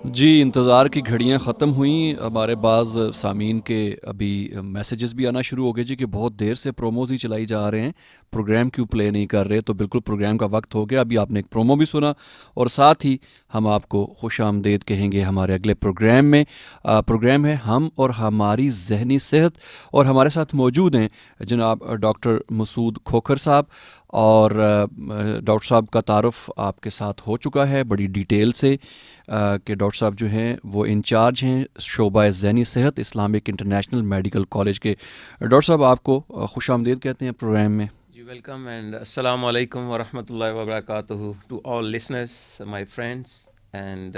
جی، انتظار کی گھڑیاں ختم ہوئیں. ہمارے بعض سامعین کے ابھی میسیجز بھی آنا شروع ہو گئے جی کہ بہت دیر سے پروموز ہی چلائی جا رہے ہیں, پروگرام کیوں پلے نہیں کر رہے. تو بالکل پروگرام کا وقت ہو گیا. ابھی آپ نے ایک پرومو بھی سنا اور ساتھ ہی ہم آپ کو خوش آمدید کہیں گے ہمارے اگلے پروگرام میں. پروگرام ہے ہم اور ہماری ذہنی صحت, اور ہمارے ساتھ موجود ہیں جناب ڈاکٹر مسعود کھوکھر صاحب. اور ڈاکٹر صاحب کا تعارف آپ کے ساتھ ہو چکا ہے بڑی ڈیٹیل سے کہ ڈاکٹر صاحب جو ہیں وہ انچارج ہیں شعبہ ذہنی صحت اسلامک انٹرنیشنل میڈیکل کالج کے. ڈاکٹر صاحب آپ کو خوش آمدید کہتے ہیں پروگرام میں. جی ویلکم اینڈ السلام علیکم ورحمۃ اللہ وبرکاتہ to all listeners my friends and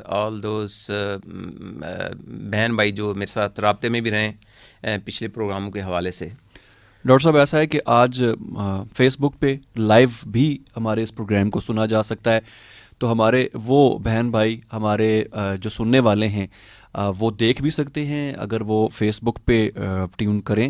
all those بہن بھائی جو میرے ساتھ رابطے میں بھی رہیں پچھلے پروگراموں کے حوالے سے. ڈاکٹر صاحب ایسا ہے کہ آج فیس بک پہ لائیو بھی ہمارے اس پروگرام کو سنا جا سکتا ہے, تو ہمارے وہ بہن بھائی ہمارے جو سننے والے ہیں وہ دیکھ بھی سکتے ہیں اگر وہ فیس بک پہ ٹیون کریں.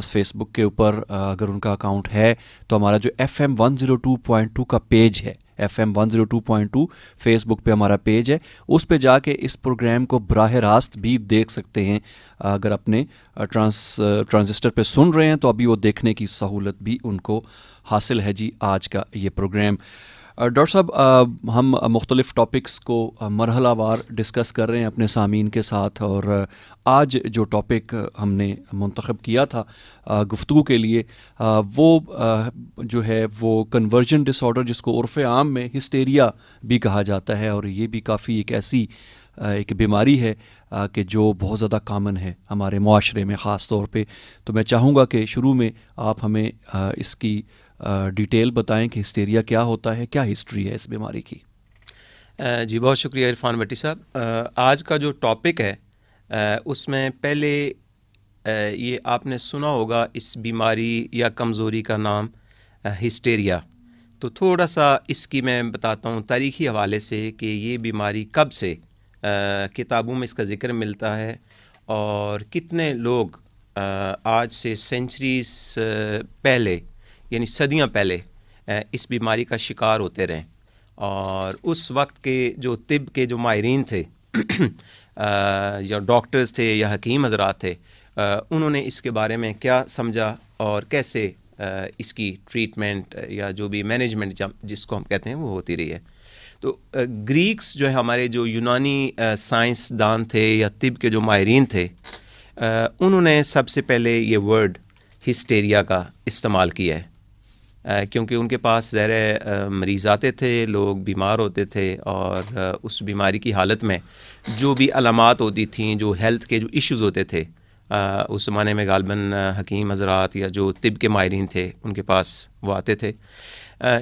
فیس بک کے اوپر اگر ان کا اکاؤنٹ ہے تو ہمارا جو FM 102.2 کا پیج ہے, FM 102.2 فیس بک پہ ہمارا پیج ہے, اس پہ جا کے اس پروگرام کو براہ راست بھی دیکھ سکتے ہیں. اگر اپنے ٹرانزسٹر پہ سن رہے ہیں تو ابھی وہ دیکھنے کی سہولت بھی ان کو حاصل ہے. جی آج کا یہ پروگرام ڈاکٹر صاحب ہم مختلف ٹاپکس کو مرحلہ وار ڈسکس کر رہے ہیں اپنے سامعین کے ساتھ, اور آج جو ٹاپک ہم نے منتخب کیا تھا گفتگو کے لیے وہ جو ہے وہ کنورژن ڈس آرڈر, جس کو عرف عام میں ہسٹیریا بھی کہا جاتا ہے, اور یہ بھی کافی ایک ایسی ایک بیماری ہے کہ جو بہت زیادہ کامن ہے ہمارے معاشرے میں خاص طور پہ. تو میں چاہوں گا کہ شروع میں آپ ہمیں اس کی ڈیٹیل بتائیں کہ ہسٹیریا کیا ہوتا ہے, کیا ہسٹری ہے اس بیماری کی. جی بہت شکریہ عرفان بھٹی صاحب. آج کا جو ٹاپک ہے اس میں پہلے یہ آپ نے سنا ہوگا اس بیماری یا کمزوری کا نام ہسٹیریا. تو تھوڑا سا اس کی میں بتاتا ہوں تاریخی حوالے سے کہ یہ بیماری کب سے کتابوں میں اس کا ذکر ملتا ہے اور کتنے لوگ آج سے سینچریز پہلے یعنی صدیاں پہلے اس بیماری کا شکار ہوتے رہیں. اور اس وقت کے جو طب کے جو ماہرین تھے یا ڈاکٹرز تھے یا حکیم حضرات تھے, انہوں نے اس کے بارے میں کیا سمجھا اور کیسے اس کی ٹریٹمنٹ یا جو بھی مینجمنٹ جس کو ہم کہتے ہیں وہ ہوتی رہی ہے. تو گریکس جو ہے ہمارے جو یونانی سائنس دان تھے یا طب کے جو ماہرین تھے, انہوں نے سب سے پہلے یہ ورڈ ہسٹیریا کا استعمال کیا ہے, کیونکہ ان کے پاس ظاہر مریض آتے تھے, لوگ بیمار ہوتے تھے, اور اس بیماری کی حالت میں جو بھی علامات ہوتی تھیں, جو ہیلتھ کے جو ایشوز ہوتے تھے, اس زمانے میں غالباً حکیم حضرات یا جو طب کے ماہرین تھے ان کے پاس وہ آتے تھے.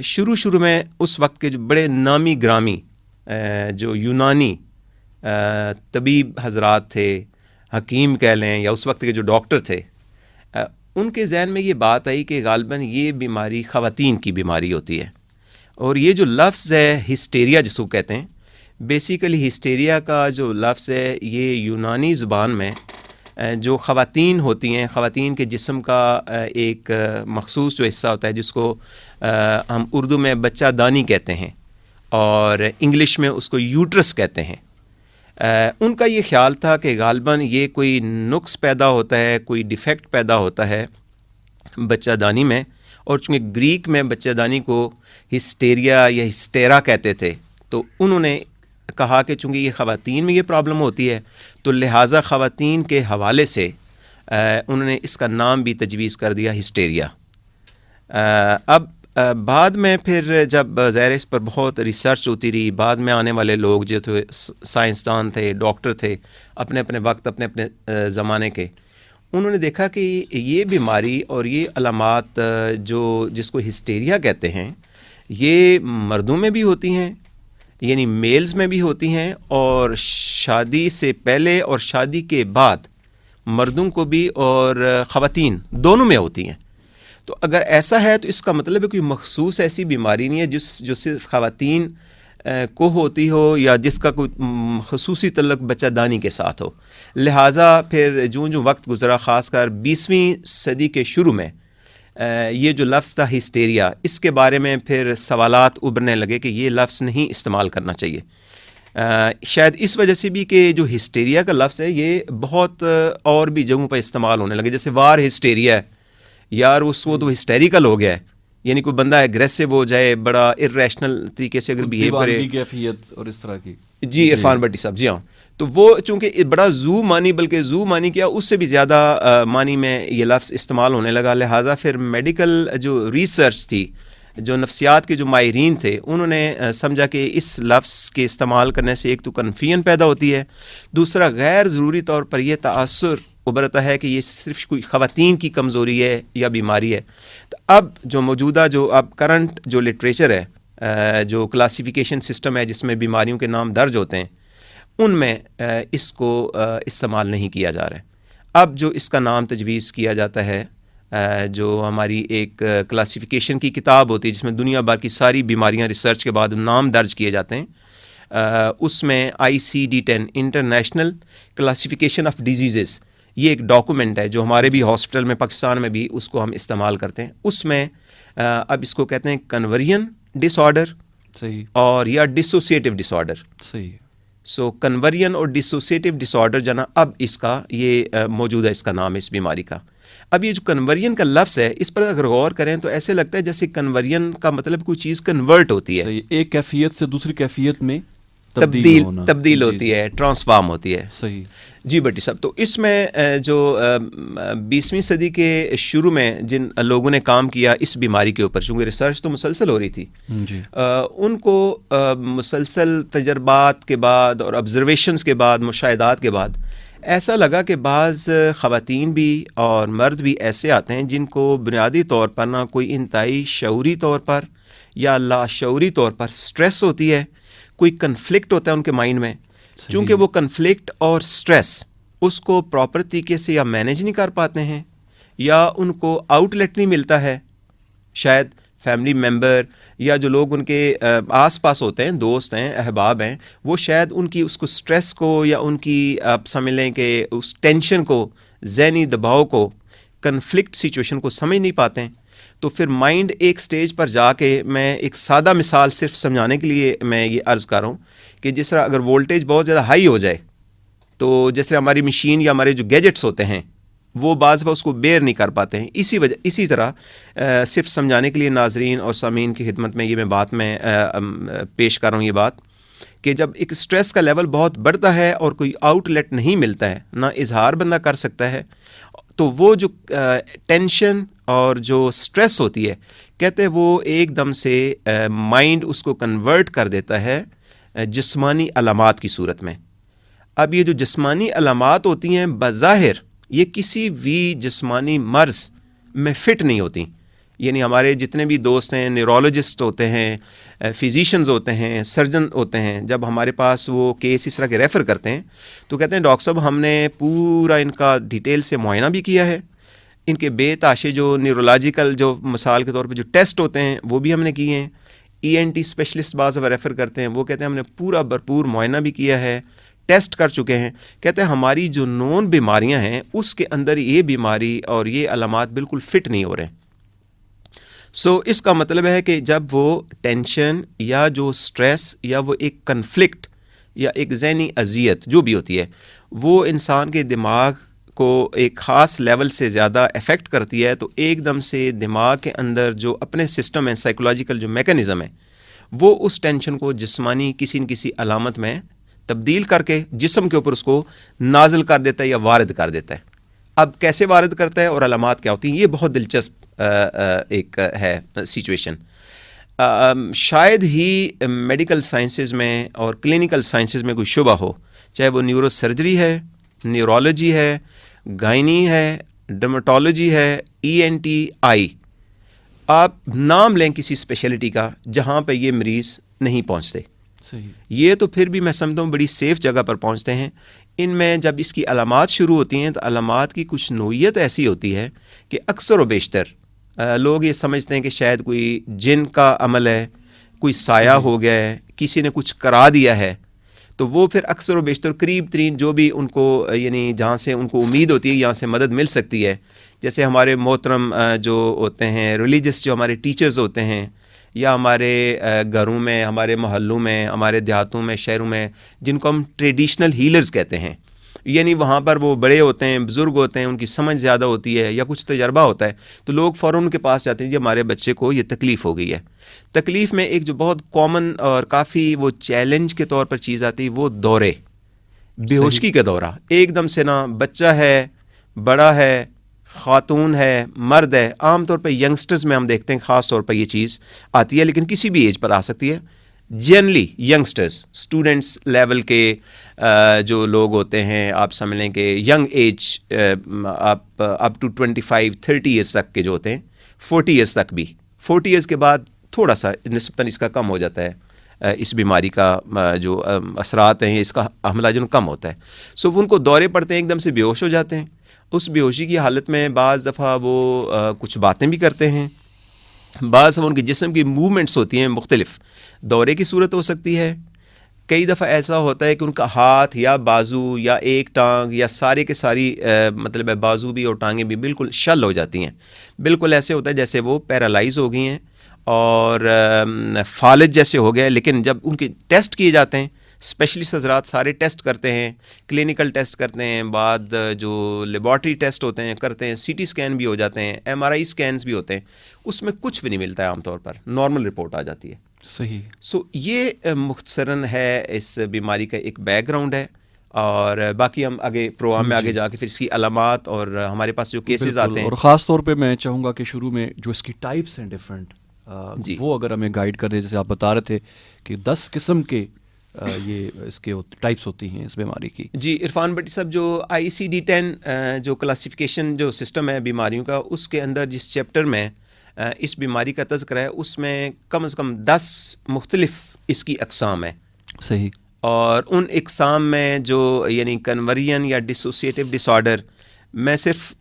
شروع میں اس وقت کے جو بڑے نامی گرامی جو یونانی طبیب حضرات تھے, حکیم کہہ لیں, یا اس وقت کے جو ڈاکٹر تھے, ان کے ذہن میں یہ بات آئی کہ غالباً یہ بیماری خواتین کی بیماری ہوتی ہے. اور یہ جو لفظ ہے ہسٹیریا جس کو کہتے ہیں, بیسیکلی ہسٹیریا کا جو لفظ ہے یہ یونانی زبان میں جو خواتین ہوتی ہیں, خواتین کے جسم کا ایک مخصوص جو حصہ ہوتا ہے جس کو ہم اردو میں بچہ دانی کہتے ہیں اور انگلش میں اس کو یوٹرس کہتے ہیں. ان کا یہ خیال تھا کہ غالباً یہ کوئی نقص پیدا ہوتا ہے, کوئی ڈیفیکٹ پیدا ہوتا ہے بچہ دانی میں, اور چونکہ گریک میں بچہ دانی کو ہسٹیریا یا ہسٹیرا کہتے تھے, تو انہوں نے کہا کہ چونکہ یہ خواتین میں یہ پرابلم ہوتی ہے تو لہٰذا خواتین کے حوالے سے انہوں نے اس کا نام بھی تجویز کر دیا ہسٹیریا. اب بعد میں پھر جب ظاہر اس پر بہت ریسرچ ہوتی رہی, بعد میں آنے والے لوگ جو تھے سائنسدان تھے, ڈاکٹر تھے, اپنے اپنے وقت اپنے اپنے زمانے کے, انہوں نے دیکھا کہ یہ بیماری اور یہ علامات جس کو ہسٹیریا کہتے ہیں یہ مردوں میں بھی ہوتی ہیں, یعنی میلز میں بھی ہوتی ہیں, اور شادی سے پہلے اور شادی کے بعد مردوں کو بھی اور خواتین دونوں میں ہوتی ہیں. تو اگر ایسا ہے تو اس کا مطلب ہے کوئی مخصوص ایسی بیماری نہیں ہے جو صرف خواتین کو ہوتی ہو یا جس کا کوئی خصوصی تعلق بچہ دانی کے ساتھ ہو. لہٰذا پھر جو وقت گزرا, خاص کر 20ویں صدی کے شروع میں یہ جو لفظ تھا ہسٹیریا, اس کے بارے میں پھر سوالات ابھرنے لگے کہ یہ لفظ نہیں استعمال کرنا چاہیے. شاید اس وجہ سے بھی کہ جو ہسٹیریا کا لفظ ہے یہ بہت اور بھی جگہوں پہ استعمال ہونے لگے، جیسے وار ہسٹیریا ہے، یار اس کو تو ہسٹیریکل ہو گیا ہے، یعنی کوئی بندہ ایگریسو ہو جائے، بڑا ارریشنل طریقے سے اگر بیہیو کرے، کیفیت اور اس طرح کی. جی عرفان بھٹی صاحب، جی ہاں. تو وہ چونکہ بڑا زو معنی، بلکہ زو معنی کیا اس سے بھی زیادہ معنی میں یہ لفظ استعمال ہونے لگا، لہٰذا پھر میڈیکل جو ریسرچ تھی، جو نفسیات کے جو ماہرین تھے، انہوں نے سمجھا کہ اس لفظ کے استعمال کرنے سے ایک تو کنفیوژن پیدا ہوتی ہے، دوسرا غیر ضروری طور پر یہ تاثر ابھرتا ہے کہ یہ صرف کوئی خواتین کی کمزوری ہے یا بیماری ہے. تو اب جو موجودہ جو اب کرنٹ جو لٹریچر ہے، جو کلاسیفیکیشن سسٹم ہے جس میں بیماریوں کے نام درج ہوتے ہیں، ان میں اس کو استعمال نہیں کیا جا رہا ہے. اب جو اس کا نام تجویز کیا جاتا ہے، جو ہماری ایک کلاسیفیکیشن کی کتاب ہوتی ہے جس میں دنیا بھر کی ساری بیماریاں ریسرچ کے بعد نام درج کیے جاتے ہیں، اس میں ICD-10 international classification of diseases, یہ ایک ڈاکومنٹ ہے جو ہمارے بھی ہاسپٹل میں پاکستان میں بھی اس کو ہم استعمال کرتے ہیں. اس میں اب اس کو کہتے ہیں کنورژن ڈس آرڈر، صحیح، اور یا ڈسوسیٹیو ڈس آرڈر. صحیح. سو کنورژن اور ڈسوسیٹیو ڈس آرڈر جانا اب اس کا یہ موجودہ اس کا نام ہے اس بیماری کا. اب یہ جو کنورژن کا لفظ ہے، اس پر اگر غور کریں تو ایسے لگتا ہے جیسے کنورژن کا مطلب کوئی چیز کنورٹ ہوتی ہے، صحیح، ایک کیفیت سے دوسری کیفیت میں تبدیل ہوتی ہے، ٹرانسفارم ہوتی ہے. صحیح. جی بھٹی صاحب، تو اس میں جو 20ویں صدی کے شروع میں جن لوگوں نے کام کیا اس بیماری کے اوپر، چونکہ ریسرچ تو مسلسل ہو رہی تھی، جی، ان کو مسلسل تجربات کے بعد اور آبزرویشنز کے بعد، مشاہدات کے بعد ایسا لگا کہ بعض خواتین بھی اور مرد بھی ایسے آتے ہیں جن کو بنیادی طور پر نہ کوئی انتہائی شعوری طور پر یا لاشعوری طور پر سٹریس ہوتی ہے، کوئی کنفلکٹ ہوتا ہے ان کے مائنڈ میں. چونکہ وہ کنفلکٹ اور سٹریس اس کو پراپر طریقے سے یا مینیج نہیں کر پاتے ہیں، یا ان کو آؤٹ لیٹ نہیں ملتا ہے. شاید فیملی ممبر یا جو لوگ ان کے آس پاس ہوتے ہیں، دوست ہیں، احباب ہیں، وہ شاید ان کی اس کو سٹریس کو یا ان کی آپ سمجھ لیں کہ اس ٹینشن کو، ذہنی دباؤ کو، کنفلکٹ سچویشن کو سمجھ نہیں پاتے ہیں. تو پھر مائنڈ ایک سٹیج پر جا کے، میں ایک سادہ مثال صرف سمجھانے کے لیے میں یہ عرض کر رہا ہوں کہ جس طرح اگر وولٹیج بہت زیادہ ہائی ہو جائے تو جس طرح ہماری مشین یا ہمارے جو گیجٹس ہوتے ہیں وہ بعض اس کو بیئر نہیں کر پاتے ہیں. اسی طرح صرف سمجھانے کے لیے ناظرین اور سامعین کی خدمت میں یہ میں بات میں پیش کر رہا ہوں یہ بات کہ جب ایک سٹریس کا لیول بہت بڑھتا ہے اور کوئی آؤٹ لیٹ نہیں ملتا ہے، نہ اظہار بندہ کر سکتا ہے، تو وہ جو ٹینشن اور جو سٹریس ہوتی ہے، کہتے ہیں وہ ایک دم سے مائنڈ اس کو کنورٹ کر دیتا ہے جسمانی علامات کی صورت میں. اب یہ جو جسمانی علامات ہوتی ہیں بظاہر یہ کسی بھی جسمانی مرض میں فٹ نہیں ہوتی. یعنی ہمارے جتنے بھی دوست ہیں، نیورولوجسٹ ہوتے ہیں، فزیشنز ہوتے ہیں، سرجن ہوتے ہیں، جب ہمارے پاس وہ کیس اس طرح کے ریفر کرتے ہیں تو کہتے ہیں ڈاکٹر صاحب ہم نے پورا ان کا ڈیٹیل سے معائنہ بھی کیا ہے، ان کے بے تاشے جو نیورولوجیکل جو مثال کے طور پہ جو ٹیسٹ ہوتے ہیں وہ بھی ہم نے کیے ہیں. ENT اسپیشلسٹ بعض ریفر کرتے ہیں، وہ کہتے ہیں ہم نے پورا بھرپور معائنہ بھی کیا ہے، ٹیسٹ کر چکے ہیں. کہتے ہیں ہماری جو نون بیماریاں ہیں اس کے اندر یہ بیماری اور یہ علامات بالکل فٹ نہیں ہو رہے ہیں. اس کا مطلب ہے کہ جب وہ ٹینشن یا جو سٹریس یا وہ ایک کنفلکٹ یا ایک ذہنی اذیت جو بھی ہوتی ہے وہ انسان کے دماغ کو ایک خاص لیول سے زیادہ افیکٹ کرتی ہے، تو ایک دم سے دماغ کے اندر جو اپنے سسٹم ہے، سائیکولوجیکل جو میکانزم ہے، وہ اس ٹینشن کو جسمانی کسی نہ کسی علامت میں تبدیل کر کے جسم کے اوپر اس کو نازل کر دیتا ہے یا وارد کر دیتا ہے. اب کیسے وارد کرتا ہے اور علامات کیا ہوتی ہیں، یہ بہت دلچسپ ایک ہے سچویشن. شاید ہی میڈیکل سائنسز میں اور کلینکل سائنسز میں کوئی شعبہ ہو، چاہے وہ نیورو سرجری ہے، نیورولوجی ہے، گائنی ہے، ڈرمٹولوجی ہے، ENT آئی، آپ نام لیں کسی اسپیشلٹی کا جہاں پہ یہ مریض نہیں پہنچتے. صحیح. یہ تو پھر بھی میں سمجھتا ہوں بڑی سیف جگہ پر پہنچتے ہیں. ان میں جب اس کی علامات شروع ہوتی ہیں تو علامات کی کچھ نوعیت ایسی ہوتی ہے کہ اکثر و بیشتر لوگ یہ سمجھتے ہیں کہ شاید کوئی جن کا عمل ہے، کوئی سایہ ہو گیا ہے، کسی نے کچھ کرا دیا ہے. تو وہ پھر اکثر و بیشتر قریب ترین جو بھی ان کو یعنی جہاں سے ان کو امید ہوتی ہے یہاں سے مدد مل سکتی ہے، جیسے ہمارے محترم جو ہوتے ہیں ریلیجس جو ہمارے ٹیچرز ہوتے ہیں یا ہمارے گھروں میں, ہمارے محلوں میں, ہمارے دیہاتوں میں, شہروں میں, جن کو ہم ٹریڈیشنل ہیلرز کہتے ہیں, یعنی وہاں پر وہ بڑے ہوتے ہیں, بزرگ ہوتے ہیں, ان کی سمجھ زیادہ ہوتی ہے یا کچھ تجربہ ہوتا ہے, تو لوگ فوراً ان کے پاس جاتے ہیں, جی ہمارے بچے کو یہ تکلیف ہو گئی ہے. تکلیف میں ایک جو بہت کامن اور کافی وہ چیلنج کے طور پر چیز آتی ہے, وہ دورے, بے ہوشی کا دورہ. ایک دم سے نا بچہ ہے, بڑا ہے, خاتون ہے, مرد ہے, عام طور پہ ینگسٹرز میں ہم دیکھتے ہیں خاص طور پر یہ چیز آتی ہے, لیکن کسی بھی ایج پر آ سکتی ہے. جنرلی ینگسٹرز, اسٹوڈنٹس لیول کے جو لوگ ہوتے ہیں, آپ سمجھ لیں کہ ینگ ایج, آپ اپ ٹو 25-30 ایئرس تک کے جو ہوتے ہیں, 40 ایئرس تک بھی, 40 ایئرس کے بعد تھوڑا سا نسبتاً اس کا کم ہو جاتا ہے, اس بیماری کا جو اثرات ہیں, اس کا حملہ جو کم ہوتا ہے. سو ان کو دورے پڑتے ہیں, ایک دم سے بے ہوش ہو جاتے ہیں. اس بے ہوشی کی حالت میں بعض دفعہ وہ کچھ باتیں بھی کرتے ہیں, بعض دفعہ ان کے جسم کی موومنٹس ہوتی ہیں مختلف, دورے کی صورت ہو سکتی ہے. کئی دفعہ ایسا ہوتا ہے کہ ان کا ہاتھ یا بازو یا ایک ٹانگ یا سارے کے ساری مطلب ہے بازو بھی اور ٹانگیں بھی بالکل شل ہو جاتی ہیں. بالکل ایسے ہوتا ہے جیسے وہ پیرالائز ہو گئی ہیں اور فالج جیسے ہو گئے. لیکن جب ان کے ٹیسٹ کیے جاتے ہیں, اسپیشلسٹ حضرات سارے ٹیسٹ کرتے ہیں, کلینکل ٹیسٹ کرتے ہیں, بعد جو لیبارٹری ٹیسٹ ہوتے ہیں کرتے ہیں, سی ٹی اسکین بھی ہو جاتے ہیں, ایم آر آئی اسکینس بھی ہوتے ہیں, اس میں کچھ بھی نہیں ملتا ہے, عام طور پر نارمل رپورٹ آ جاتی ہے. صحیح. سو یہ مختصراً ہے اس بیماری کا ایک بیک گراؤنڈ ہے, اور باقی ہم آگے پروگرام میں آگے جا کے پھر اس کی علامات اور ہمارے پاس جو کیسز آتے ہیں, اور خاص طور پہ میں چاہوں گا کہ شروع میں جو اس کی ٹائپس ہیں ڈفرینٹ, وہ اگر ہمیں گائیڈ کر دیں. جیسے آپ بتا رہے تھے کہ 10 قسم کے یہ اس کے ٹائپس ہوتی ہیں اس بیماری کی. جی عرفان بھٹی صاحب, جو ICD-10 جو کلاسیفیکیشن جو سسٹم ہے بیماریوں کا, اس کے اندر جس چیپٹر میں اس بیماری کا تذکرہ ہے, اس میں کم از کم 10 مختلف اس کی اقسام ہیں. صحیح. اور ان اقسام میں جو یعنی کنورین یا ڈسوسیٹیو ڈس آرڈر, میں صرف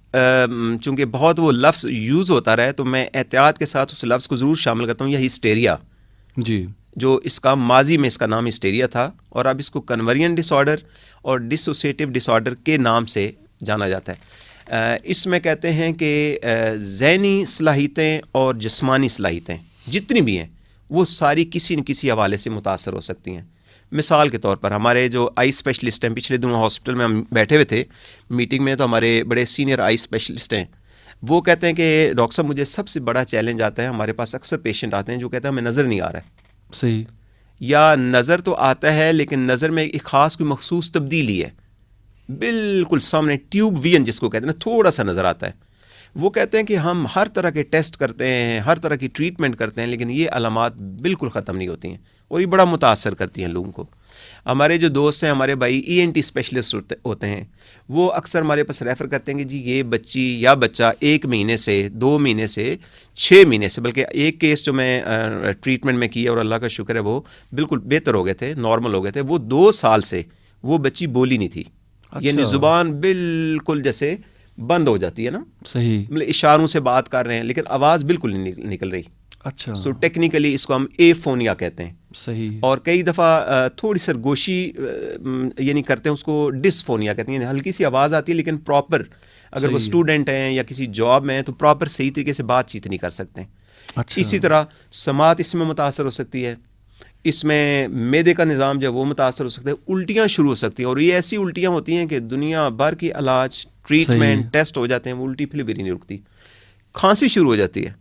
چونکہ بہت وہ لفظ یوز ہوتا رہا ہے تو میں احتیاط کے ساتھ اس لفظ کو ضرور شامل کرتا ہوں, یا ہسٹیریا. جی. جو اس کا ماضی میں اس کا نام ہسٹیریا تھا, اور اب اس کو کنورین ڈس آرڈر اور ڈسوسیٹیو ڈس آرڈر کے نام سے جانا جاتا ہے. اس میں کہتے ہیں کہ ذہنی صلاحیتیں اور جسمانی صلاحیتیں جتنی بھی ہیں وہ ساری کسی نہ کسی حوالے سے متاثر ہو سکتی ہیں. مثال کے طور پر ہمارے جو آئی اسپیشلسٹ ہیں, پچھلے دنوں ہاسپٹل میں ہم بیٹھے ہوئے تھے میٹنگ میں, تو ہمارے بڑے سینئر آئی اسپیشلسٹ ہیں, وہ کہتے ہیں کہ ڈاکٹر صاحب مجھے سب سے بڑا چیلنج آتا ہے, ہمارے پاس اکثر پیشنٹ آتے ہیں جو کہتے ہیں ہمیں نظر نہیں آ رہا ہے. صحیح. یا نظر تو آتا ہے لیکن نظر میں ایک خاص کوئی مخصوص تبدیلی ہے, بالکل سامنے ٹیوب وین جس کو کہتے ہیں نا, تھوڑا سا نظر آتا ہے. وہ کہتے ہیں کہ ہم ہر طرح کے ٹیسٹ کرتے ہیں, ہر طرح کی ٹریٹمنٹ کرتے ہیں, لیکن یہ علامات بالکل ختم نہیں ہوتی ہیں, اور یہ بڑا متاثر کرتی ہیں لوگوں کو. ہمارے جو دوست ہیں, ہمارے بھائی ENT اسپیشلسٹ ہوتے ہیں, وہ اکثر ہمارے پاس ریفر کرتے ہیں کہ جی یہ بچی یا بچہ 1 مہینے سے 2 مہینے سے 6 مہینے سے, بلکہ ایک کیس جو میں ٹریٹمنٹ میں کیا اور اللہ کا شکر ہے وہ بالکل بہتر ہو گئے تھے, نارمل ہو گئے تھے, وہ 2 سال سے وہ بچی بولی نہیں تھی. یعنی زبان بالکل جیسے بند ہو جاتی ہے نا. صحیح. مطلب اشاروں سے بات کر رہے ہیں لیکن آواز بالکل نہیں نکل رہی. اچھا. سو ٹیکنیکلی اس کو ہم ایفونیا کہتے ہیں. صحیح. اور کئی دفعہ تھوڑی سرگوشی یعنی کرتے ہیں, اس کو ڈسفونیا کہتے ہیں, یعنی ہلکی سی آواز آتی ہے لیکن پراپر اگر وہ اسٹوڈنٹ ہیں یا کسی جاب میں ہیں تو پراپر صحیح طریقے سے بات چیت نہیں کر سکتے. اچھا. اسی طرح سماعت اس میں متاثر ہو سکتی ہے, اس میں معدے کا نظام جو ہے وہ متاثر ہو سکتا ہے, الٹیاں شروع ہو سکتی ہیں, اور یہ ایسی الٹیاں ہوتی ہیں کہ دنیا بھر کی علاج ٹریٹمنٹ ٹیسٹ ہو جاتے ہیں, وہ الٹی پھر بھی نہیں رکتی. کھانسی شروع ہو جاتی ہے,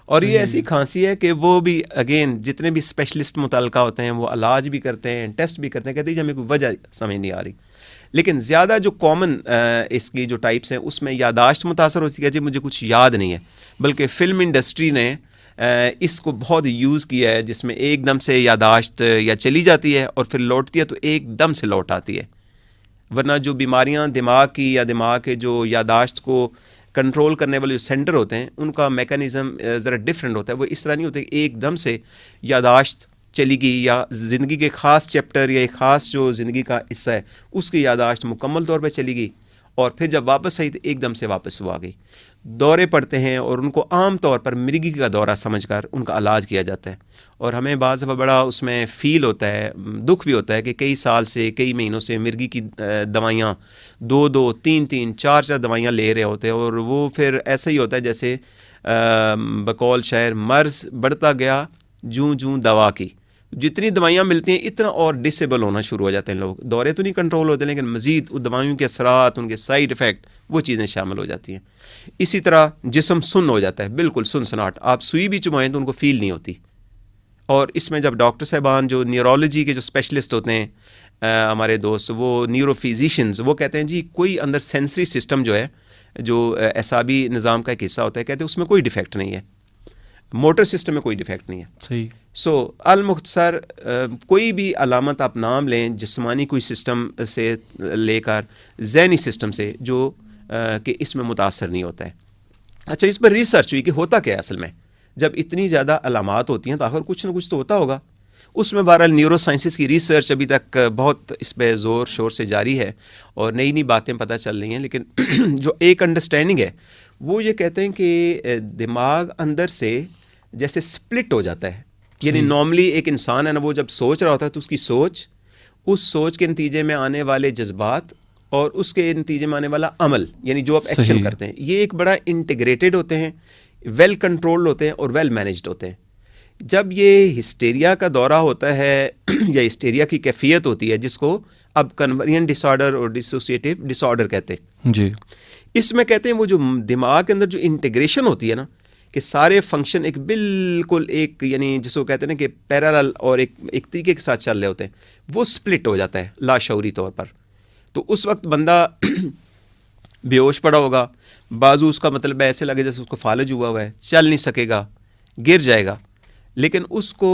اور یہ ایسی کھانسی ہے کہ وہ بھی اگین جتنے بھی اسپیشلسٹ متعلقہ ہوتے ہیں وہ علاج بھی کرتے ہیں, ٹیسٹ بھی کرتے ہیں, کہتے ہیں ہمیں کوئی وجہ سمجھ نہیں آ رہی. لیکن زیادہ جو کامن اس کی جو ٹائپس ہیں اس میں یاداشت متاثر ہوتی ہے, جی مجھے کچھ یاد نہیں ہے, بلکہ فلم انڈسٹری نے اس کو بہت یوز کیا ہے, جس میں ایک دم سے یاداشت یا چلی جاتی ہے اور پھر لوٹتی ہے تو ایک دم سے لوٹ آتی ہے. ورنہ جو بیماریاں دماغ کی یا دماغ کے جو یاداشت کو کنٹرول کرنے والے جو سینٹر ہوتے ہیں ان کا میکانزم ذرا ڈفرینٹ ہوتا ہے. وہ اس طرح نہیں ہوتا کہ ایک دم سے یاداشت چلی گئی یا زندگی کے خاص چیپٹر یا ایک خاص جو زندگی کا حصہ ہے اس کی یاداشت مکمل طور پہ چلی گئی اور پھر جب واپس آئی تو ایک دم سے واپس وہ آ گئی. دورے پڑتے ہیں اور ان کو عام طور پر مرگی کا دورہ سمجھ کر ان کا علاج کیا جاتا ہے. اور ہمیں بعض دفعہ بڑا اس میں فیل ہوتا ہے, دکھ بھی ہوتا ہے کہ کئی سال سے کئی مہینوں سے مرگی کی دوائیاں 2 3 4 دوائیاں لے رہے ہوتے ہیں, اور وہ پھر ایسا ہی ہوتا ہے جیسے بقول شاعر مرض بڑھتا گیا جوں دوا کی جتنی دوائیاں ملتی ہیں اتنا اور ڈسیبل ہونا شروع ہو جاتے ہیں لوگ. دورے تو نہیں کنٹرول ہوتے لیکن مزید دوائیوں کے اثرات, ان کے سائیڈ افیکٹ, وہ چیزیں شامل ہو جاتی ہیں. اسی طرح جسم سن ہو جاتا ہے, بالکل سنسناہٹ, آپ سوئی بھی چبھائیں تو ان کو فیل نہیں ہوتی. اور اس میں جب ڈاکٹر صاحبان جو نیورولوجی کے جو اسپیشلسٹ ہوتے ہیں ہمارے دوست, وہ نیورو فزیشینز, وہ کہتے ہیں جی کوئی اندر سینسری سسٹم جو ہے, جو اعصابی نظام کا ایک حصہ ہوتا ہے, کہتے ہیں اس میں کوئی ڈیفیکٹ نہیں ہے, موٹر سسٹم میں کوئی ڈیفیکٹ نہیں ہے. صحیح. سو المختصر کوئی بھی علامت آپ نام لیں جسمانی کوئی سسٹم سے لے کر ذہنی سسٹم سے جو کہ اس میں متاثر نہیں ہوتا ہے. اچھا, اس پر ریسرچ ہوئی کہ ہوتا کیا ہے اصل میں. جب اتنی زیادہ علامات ہوتی ہیں تو آخر کچھ نہ کچھ تو ہوتا ہوگا. اس میں بہرحال نیورو سائنسز کی ریسرچ ابھی تک بہت اس پہ زور شور سے جاری ہے اور نئی نئی باتیں پتہ چل رہی ہیں, لیکن جو ایک انڈرسٹینڈنگ ہے وہ یہ کہتے ہیں کہ دماغ اندر سے جیسے سپلٹ ہو جاتا ہے. یعنی نارملی ایک انسان ہے نا, وہ جب سوچ رہا ہوتا ہے تو اس کی سوچ, اس سوچ کے نتیجے میں آنے والے جذبات اور اس کے نتیجے میں آنے والا عمل, یعنی جو آپ ایکشن کرتے ہیں, یہ ایک بڑا انٹیگریٹڈ ہوتے ہیں, ویل کنٹرولڈ ہوتے ہیں اور ویل مینجڈ ہوتے ہیں. جب یہ ہسٹیریا کا دورہ ہوتا ہے یا ہسٹیریا کی کیفیت ہوتی ہے, جس کو اب کنورژن ڈس آرڈر اور ڈسوسیٹیو ڈس آرڈر کہتے ہیں جی, اس میں کہتے ہیں وہ جو دماغ کے اندر جو انٹیگریشن ہوتی ہے نا, کہ سارے فنکشن ایک بالکل ایک, یعنی جس کو کہتے ہیں نا کہ پیرالل اور ایک طریقے کے ساتھ چل رہے ہوتے ہیں, وہ سپلٹ ہو جاتا ہے لاشعوری طور پر. تو اس وقت بندہ بے ہوش پڑا ہوگا, بازو اس کا مطلب ایسے لگے جیسے اس کو فالج ہوا ہے, چل نہیں سکے گا, گر جائے گا, لیکن اس کو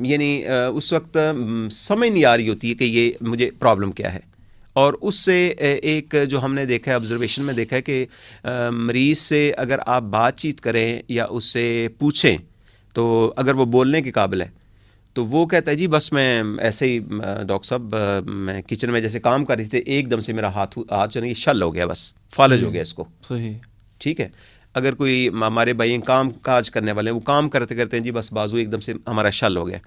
یعنی اس وقت سمجھ نہیں آ رہی ہوتی ہے کہ یہ مجھے پرابلم کیا ہے. اور اس سے ایک جو ہم نے دیکھا ہے, آبزرویشن میں دیکھا ہے کہ مریض سے اگر آپ بات چیت کریں یا اس سے پوچھیں تو اگر وہ بولنے کے قابل ہے تو وہ کہتا ہے جی بس میں ایسے ہی ڈاکٹر صاحب میں کچن میں جیسے کام کر رہی تھی, ایک دم سے میرا ہاتھ جو ہے شل ہو گیا, بس فالج ہو گیا اس کو. صحیح, ٹھیک ہے. اگر کوئی ہمارے بھائی کام کاج کرنے والے ہیں, وہ کام کرتے کرتے ہیں جی بس بازو ایک دم سے ہمارا شل ہو گیا.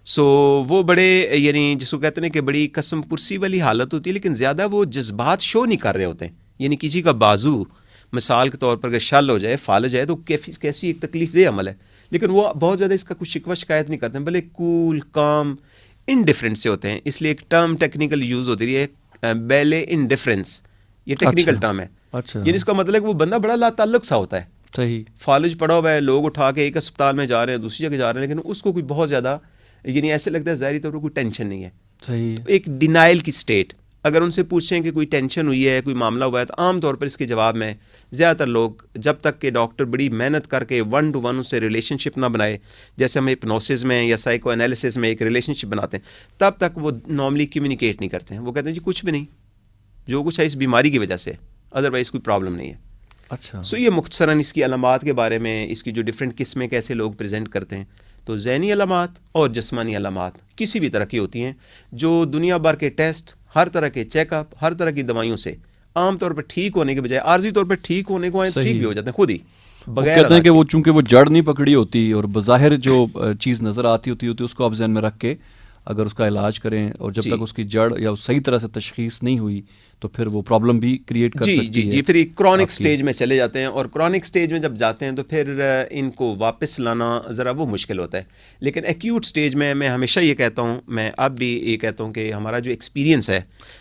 سو وہ بڑے یعنی جس کو کہتے ہیں کہ بڑی قسم پرسی والی حالت ہوتی ہے, لیکن زیادہ وہ جذبات شو نہیں کر رہے ہوتے ہیں. یعنی کسی کا بازو مثال کے طور پر اگر شل ہو جائے, فالج ہے, تو کیسی ایک تکلیف دہ عمل ہے, لیکن وہ بہت زیادہ اس کا کچھ شکوہ شکایت نہیں کرتے ہیں, بلکہ کول کام انڈیفرنٹ سے ہوتے ہیں. اس لیے ایک ٹرم ٹیکنیکل یوز ہوتی ہے, بیلے انڈیفرنس, یہ ٹیکنیکل ٹرم ہے. اچھا, یعنی اس کا مطلب وہ بندہ بڑا لا تعلق سا ہوتا ہے. صحیح, فالج پڑا ہوا ہے, لوگ اٹھا کے ایک اسپتال میں جا رہے ہیں, دوسری جگہ جا رہے ہیں, لیکن اس کو کوئی بہت زیادہ یعنی ایسے لگتا ہے ظاہری طور پر کوئی ٹینشن نہیں ہے. صحیح, ایک ڈینائل کی سٹیٹ. اگر ان سے پوچھیں کہ کوئی ٹینشن ہوئی ہے, کوئی معاملہ ہوا ہے, تو عام طور پر اس کے جواب میں زیادہ تر لوگ, جب تک کہ ڈاکٹر بڑی محنت کر کے 1 to 1 اس سے ریلیشن شپ نہ بنائے, جیسے ہم ہپنوسس میں یا سائیکو انالیسس میں ایک ریلیشن شپ بناتے ہیں, تب تک وہ نارملی کمیونیکیٹ نہیں کرتے ہیں. وہ کہتے ہیں جی کچھ بھی نہیں, جو کچھ ہے اس بیماری کی وجہ سے, ادروائز کوئی پرابلم نہیں ہے. اچھا, سو یہ مختصراً اس کی علامات کے بارے میں, اس کی جو ڈفرینٹ قسمیں کیسے لوگ پریزنٹ کرتے ہیں. تو ذہنی علامات اور جسمانی علامات کسی بھی طرح کی ہوتی ہیں, جو دنیا بھر کے ٹیسٹ, ہر طرح کے چیک اپ, ہر طرح کی دوائیوں سے عام طور پر ٹھیک ہونے کے بجائے عارضی طور پر ٹھیک ہونے کو آئیں, ٹھیک بھی ہو جاتے ہیں خود ہی بغیر. کہتے ہیں کہ وہ چونکہ وہ جڑ نہیں پکڑی ہوتی اور بظاہر جو چیز نظر آتی ہوتی اس کو آپ ذہن میں رکھ کے اگر اس کا علاج کریں, اور جب تک اس کی جڑ یا صحیح طرح سے تشخیص نہیں ہوئی تو پھر وہ پرابلم بھی کریٹ کر سکتی ہے. جی پھر ایک کرونک سٹیج میں چلے جاتے ہیں, اور کرونک سٹیج میں جب جاتے ہیں تو پھر ان کو واپس لانا ذرا وہ مشکل ہوتا ہے. لیکن ایکیوٹ سٹیج میں ہمیشہ یہ کہتا ہوں, میں اب بھی یہ کہتا ہوں کہ ہمارا جو ایکسپیرینس ہے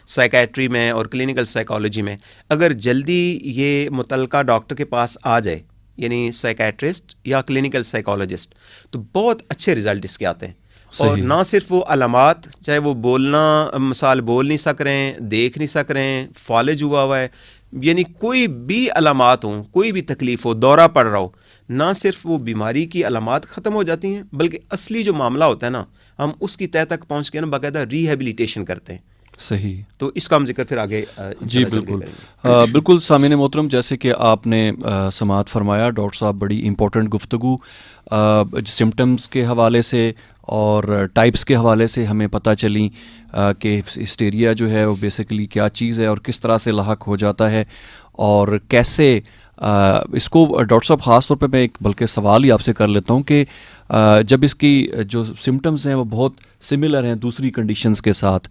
سائیکیٹری میں اور کلینکل سائیکالوجی میں, اگر جلدی یہ متعلقہ ڈاکٹر کے پاس آ جائے, یعنی سائیکیٹرسٹ یا کلینکل سائیکالوجسٹ, تو بہت اچھے رزلٹ اس کے آتے ہیں. اور نہ صرف وہ علامات, چاہے وہ بولنا مثال بول نہیں سک رہے ہیں, دیکھ نہیں سک رہے ہیں, فالج ہوا ہے, یعنی کوئی بھی علامات ہوں, کوئی بھی تکلیف ہو, دورہ پڑ رہا ہو, نہ صرف وہ بیماری کی علامات ختم ہو جاتی ہیں, بلکہ اصلی جو معاملہ ہوتا ہے نا, ہم اس کی تہہ تک پہنچ کے نا باقاعدہ ریہیبلیٹیشن کرتے ہیں. صحیح, تو اس کا ہم ذکر پھر آگے جی بالکل بالکل. سامعین محترم, جیسے کہ آپ نے سماعت فرمایا ڈاکٹر صاحب, بڑی امپورٹنٹ گفتگو سمٹمز کے حوالے سے اور ٹائپس کے حوالے سے ہمیں پتہ چلیں کہ ہسٹیریا جو ہے وہ بیسیکلی کیا چیز ہے اور کس طرح سے لاحق ہو جاتا ہے, اور کیسے اس کو ڈاکٹر صاحب خاص طور پہ میں ایک بلکہ سوال ہی آپ سے کر لیتا ہوں کہ جب اس کی جو سمٹمز ہیں وہ بہت سملر ہیں دوسری کنڈیشنز کے ساتھ,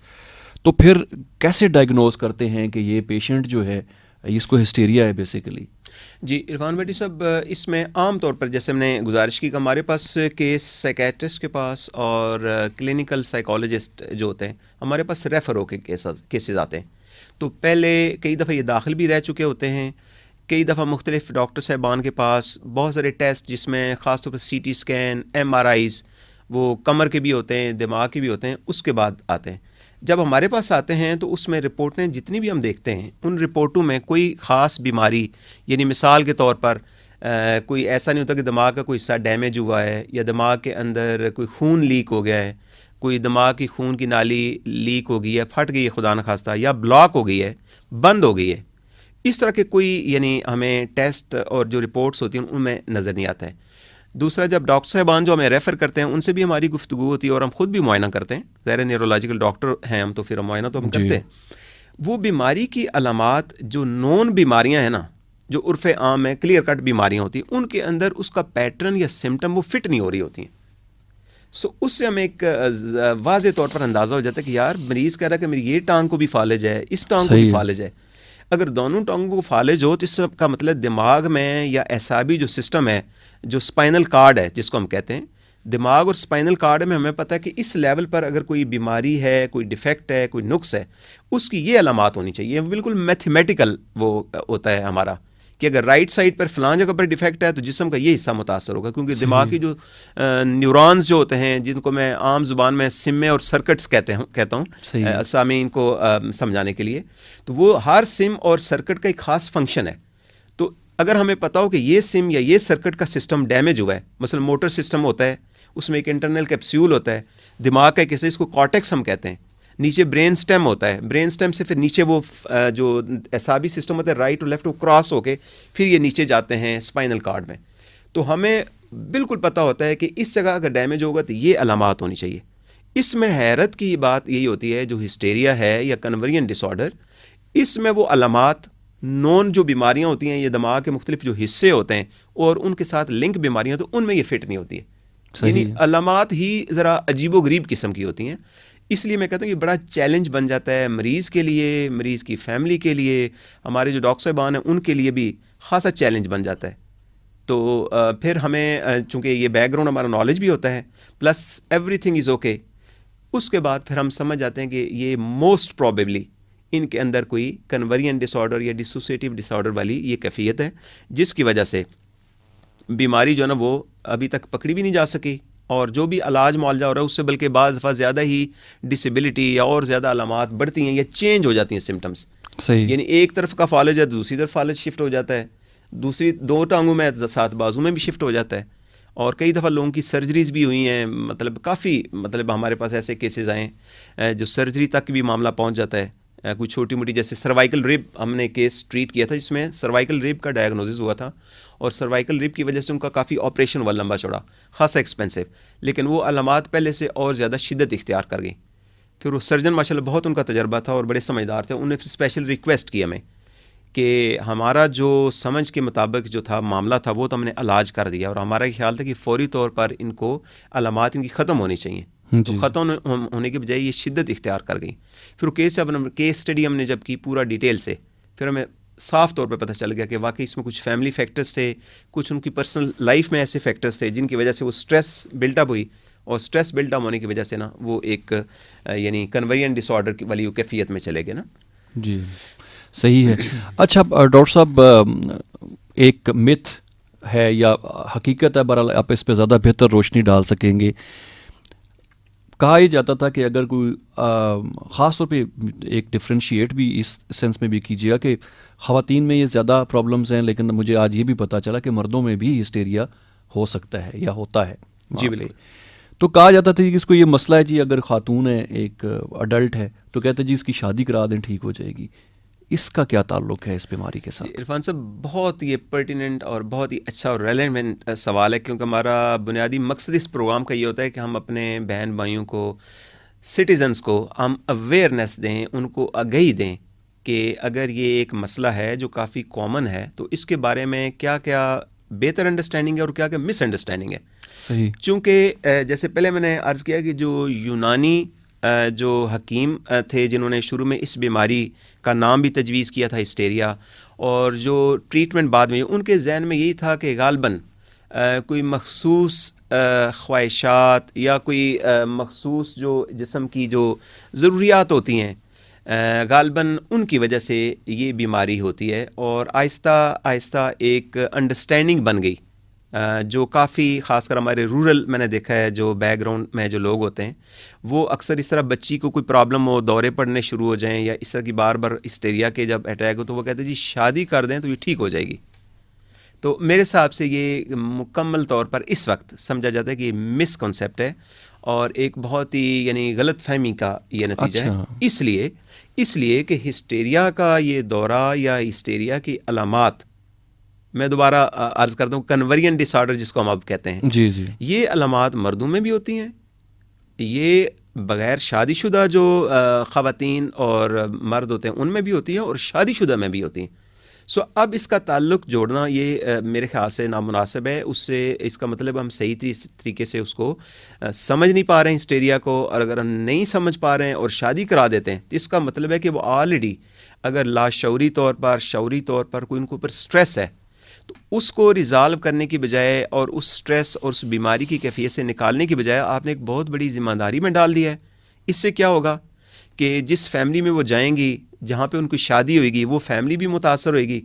تو پھر کیسے ڈائگنوز کرتے ہیں کہ یہ پیشنٹ جو ہے اس کو ہسٹیریا ہے بیسیکلی؟ جی عرفان بھٹی صاحب، اس میں عام طور پر جیسے ہم نے گزارش کی کہ ہمارے پاس کیس سائیکیٹرسٹ کے پاس اور کلینکل سائیکالوجسٹ جو ہوتے ہیں ہمارے پاس ریفر ہو کے کیسز آتے ہیں. تو پہلے کئی دفعہ یہ داخل بھی رہ چکے ہوتے ہیں، کئی دفعہ مختلف ڈاکٹر صاحبان کے پاس بہت سارے ٹیسٹ جس میں خاص طور پر C T scan, M R Is, وہ کمر کے بھی ہوتے ہیں، دماغ کے بھی ہوتے ہیں، اس کے بعد آتے ہیں. جب ہمارے پاس آتے ہیں تو اس میں رپورٹیں جتنی بھی ہم دیکھتے ہیں ان رپورٹوں میں کوئی خاص بیماری، یعنی مثال کے طور پر کوئی ایسا نہیں ہوتا کہ دماغ کا کوئی حصہ ڈیمیج ہوا ہے یا دماغ کے اندر کوئی خون لیک ہو گیا ہے، کوئی دماغ کی خون کی نالی لیک ہو گئی ہے، پھٹ گئی ہے خدا نخواستہ، یا بلاک ہو گئی ہے، بند ہو گئی ہے. اس طرح کے کوئی یعنی ہمیں ٹیسٹ اور جو رپورٹس ہوتی ہیں ان میں نظر نہیں آتا ہے. دوسرا، جب ڈاکٹر صاحبان جو ہمیں ریفر کرتے ہیں ان سے بھی ہماری گفتگو ہوتی ہے اور ہم خود بھی معائنہ کرتے ہیں. ظاہر نیورولوجیکل ڈاکٹر ہیں ہم، تو پھر ہم معائنہ تو ہم کرتے ہیں. وہ بیماری کی علامات جو نون بیماریاں ہیں نا، جو عرف عام میں کلیئر کٹ بیماریاں ہوتی ہیں، ان کے اندر اس کا پیٹرن یا سمٹم وہ فٹ نہیں ہو رہی ہوتی ہیں. اس سے ہمیں ایک واضح طور پر اندازہ ہو جاتا ہے کہ یار مریض کہہ رہا ہے کہ میری یہ ٹانگ کو بھی فالج ہے، اس ٹانگ کو بھی فالج ہے. اگر دونوں ٹانگوں کو فالج ہو تو اس کا مطلب دماغ میں یا اعصابی جو سسٹم ہے، جو اسپائنل کارڈ ہے جس کو ہم کہتے ہیں، دماغ اور اسپائنل کارڈ میں ہمیں پتہ ہے کہ اس لیول پر اگر کوئی بیماری ہے، کوئی ڈیفیکٹ ہے، کوئی نقص ہے، اس کی یہ علامات ہونی چاہیے. بالکل میتھمیٹیکل وہ ہوتا ہے ہمارا کہ اگر رائٹ سائڈ پر فلاں جگہ پر ڈیفیکٹ ہے تو جسم کا یہ حصہ متاثر ہوگا، کیونکہ دماغ کی جو نیورونز جو ہوتے ہیں، جن کو میں عام زبان میں سمیں اور سرکٹس کہتا ہوں سامعین کو سمجھانے کے لیے، تو وہ ہر سم اور سرکٹ کا ایک خاص فنکشن ہے. تو اگر ہمیں پتا ہو کہ یہ سم یا یہ سرکٹ کا سسٹم ڈیمیج ہوا ہے، مثلا موٹر سسٹم ہوتا ہے، اس میں ایک انٹرنل کیپسول ہوتا ہے، دماغ کا ایک حصہ، اس کو کارٹیکس ہم کہتے ہیں، نیچے برین سٹیم ہوتا ہے، برین سٹیم سے پھر نیچے وہ جو اعصابی سسٹم ہوتا ہے رائٹ اور لیفٹ، وہ کراس ہو کے پھر یہ نیچے جاتے ہیں اسپائنل کارڈ میں. تو ہمیں بالکل پتہ ہوتا ہے کہ اس جگہ اگر ڈیمیج ہوگا تو یہ علامات ہونی چاہیے. اس میں حیرت کی بات یہی ہوتی ہے جو ہسٹیریا ہے یا کنورین ڈس آرڈر، اس میں وہ علامات نون جو بیماریاں ہوتی ہیں، یہ دماغ کے مختلف جو حصے ہوتے ہیں اور ان کے ساتھ لنک بیماریاں، تو ان میں یہ فٹ نہیں ہوتی ہے. یعنی علامات ہی ذرا عجیب و غریب قسم کی ہوتی ہیں. اس لیے میں کہتا ہوں کہ بڑا چیلنج بن جاتا ہے مریض کے لیے، مریض کی فیملی کے لیے، ہمارے جو ڈاکٹر صاحبان ہیں ان کے لیے بھی خاصا چیلنج بن جاتا ہے. تو پھر ہمیں چونکہ یہ بیک گراؤنڈ ہمارا نالج بھی ہوتا ہے، plus everything is okay, اس کے بعد پھر ہم سمجھ جاتے ہیں کہ یہ موسٹ پروبیبلی ان کے اندر کوئی کنورین ڈس آرڈر یا ڈسوسیٹیو ڈس آرڈر والی یہ کیفیت ہے، جس کی وجہ سے بیماری جو ہے نا وہ ابھی تک پکڑی بھی نہیں جا سکی، اور جو بھی علاج معالجہ ہو رہا ہے اس سے بلکہ بعض دفعہ زیادہ ہی ڈسیبلٹی یا اور زیادہ علامات بڑھتی ہیں یا چینج ہو جاتی ہیں سمٹمس. یعنی ایک طرف کا فالج ہے دوسری طرف فالج شفٹ ہو جاتا ہے، دوسری دو ٹانگوں میں ساتھ بازو میں بھی شفٹ ہو جاتا ہے. اور کئی دفعہ لوگوں کی سرجریز بھی ہوئی ہیں، کافی ہمارے پاس ایسے کیسز آئے ہیں جو سرجری تک بھی معاملہ پہنچ جاتا ہے. کوئی چھوٹی موٹی جیسے سروائکل ریب ہم نے کیس ٹریٹ کیا تھا جس میں سروائکل ریب کا ڈائگنوزز ہوا تھا، اور سروائکل ریب کی وجہ سے ان کا کافی آپریشن ہوا لمبا چوڑا، خاصا ایکسپینسو، لیکن وہ علامات پہلے سے اور زیادہ شدت اختیار کر گئیں. پھر وہ سرجن ماشاءاللہ بہت ان کا تجربہ تھا اور بڑے سمجھدار تھے، انہوں نے پھر اسپیشل ریکویسٹ کی ہمیں کہ ہمارا جو سمجھ کے مطابق جو تھا معاملہ تھا وہ تو ہم نے علاج کر دیا، اور ہمارا خیال تھا کہ فوری طور پر ان کو علامات ان کی ختم ہونی چاہیے. تو ختم ہونے کے بجائے یہ شدت اختیار کر گئی. پھر وہ کیس اسٹڈی ہم نے جب کی پورا ڈیٹیل سے، پھر ہمیں صاف طور پہ پتہ چل گیا کہ واقعی اس میں کچھ فیملی فیکٹرز تھے، کچھ ان کی پرسنل لائف میں ایسے فیکٹرز تھے جن کی وجہ سے وہ سٹریس بلٹ اپ ہوئی، اور سٹریس بلٹ اپ ہونے کی وجہ سے نا وہ ایک یعنی کنورین ڈس آرڈر والی کیفیت میں چلے گئے نا. جی صحیح ہے. اچھا ڈاکٹر صاحب، ایک متھ ہے یا حقیقت ہے، بہرحال آپ اس پہ زیادہ بہتر روشنی ڈال سکیں گے. کہا یہ جاتا تھا کہ اگر کوئی خاص طور پہ ایک ڈفرینشیٹ بھی اس سینس میں بھی کیجیے گا کہ خواتین میں یہ زیادہ پرابلمز ہیں، لیکن مجھے آج یہ بھی پتہ چلا کہ مردوں میں بھی ہسٹیریا ہو سکتا ہے یا ہوتا ہے. جی بالکل. تو کہا جاتا تھا کہ اس کو یہ مسئلہ ہے جی، اگر خاتون ہے، ایک اڈلٹ ہے، تو کہتے ہیں جی اس کی شادی کرا دیں ٹھیک ہو جائے گی. اس کا کیا تعلق ہے اس بیماری کے ساتھ؟ عرفان صاحب بہت یہ پرٹیننٹ اور بہت ہی اچھا اور ریلیونٹ سوال ہے، کیونکہ ہمارا بنیادی مقصد اس پروگرام کا یہ ہوتا ہے کہ ہم اپنے بہن بھائیوں کو، سٹیزنز کو ہم اویئرنیس دیں، ان کو آگہی دیں کہ اگر یہ ایک مسئلہ ہے جو کافی کامن ہے تو اس کے بارے میں کیا کیا بہتر انڈرسٹینڈنگ ہے اور کیا کیا مس انڈرسٹینڈنگ ہے. صحیح. چونکہ جیسے پہلے میں نے عرض کیا کہ جو یونانی جو حکیم تھے جنہوں نے شروع میں اس بیماری کا نام بھی تجویز کیا تھا ہسٹیریا، اور جو ٹریٹمنٹ بعد میں، ان کے ذہن میں یہی تھا کہ غالباً کوئی مخصوص خواہشات یا کوئی مخصوص جو جسم کی جو ضروریات ہوتی ہیں غالباً ان کی وجہ سے یہ بیماری ہوتی ہے، اور آہستہ آہستہ ایک انڈرسٹینڈنگ بن گئی جو کافی خاص کر ہمارے رورل میں نے دیکھا ہے جو بیک گراؤنڈ میں جو لوگ ہوتے ہیں وہ اکثر اس طرح بچی کو کوئی پرابلم ہو، دورے پڑنے شروع ہو جائیں یا اس طرح کی بار بار ہسٹیریا کے جب اٹیک ہو تو وہ کہتے ہیں جی شادی کر دیں تو یہ ٹھیک ہو جائے گی. تو میرے حساب سے یہ مکمل طور پر اس وقت سمجھا جاتا ہے کہ یہ مس کنسیپٹ ہے اور ایک بہت ہی یعنی غلط فہمی کا یہ نتیجہ ہے. اس لیے کہ ہسٹیریا کا یہ دورہ یا ہسٹیریا کی علامات، میں دوبارہ عرض کرتا ہوں کنورین ڈس آرڈر جس کو ہم اب کہتے ہیں، جی جی، یہ علامات مردوں میں بھی ہوتی ہیں، یہ بغیر شادی شدہ جو خواتین اور مرد ہوتے ہیں ان میں بھی ہوتی ہیں اور شادی شدہ میں بھی ہوتی ہیں. سو اب اس کا تعلق جوڑنا یہ میرے خیال سے نامناسب ہے. اس سے اس کا مطلب ہم صحیح طریقے سے اس کو سمجھ نہیں پا رہے ہیں ہسٹیریا کو، اور اگر ہم نہیں سمجھ پا رہے ہیں اور شادی کرا دیتے ہیں تو اس کا مطلب ہے کہ وہ آلریڈی اگر لاشعوری طور پر شعوری طور پر کوئی ان کے اوپر سٹریس ہے تو اس کو ریزالو کرنے کی بجائے اور اس سٹریس اور اس بیماری کی کیفیت سے نکالنے کی بجائے آپ نے ایک بہت بڑی ذمہ داری میں ڈال دیا ہے. اس سے کیا ہوگا کہ جس فیملی میں وہ جائیں گی جہاں پہ ان کی شادی ہوئے گی وہ فیملی بھی متاثر ہوئے گی،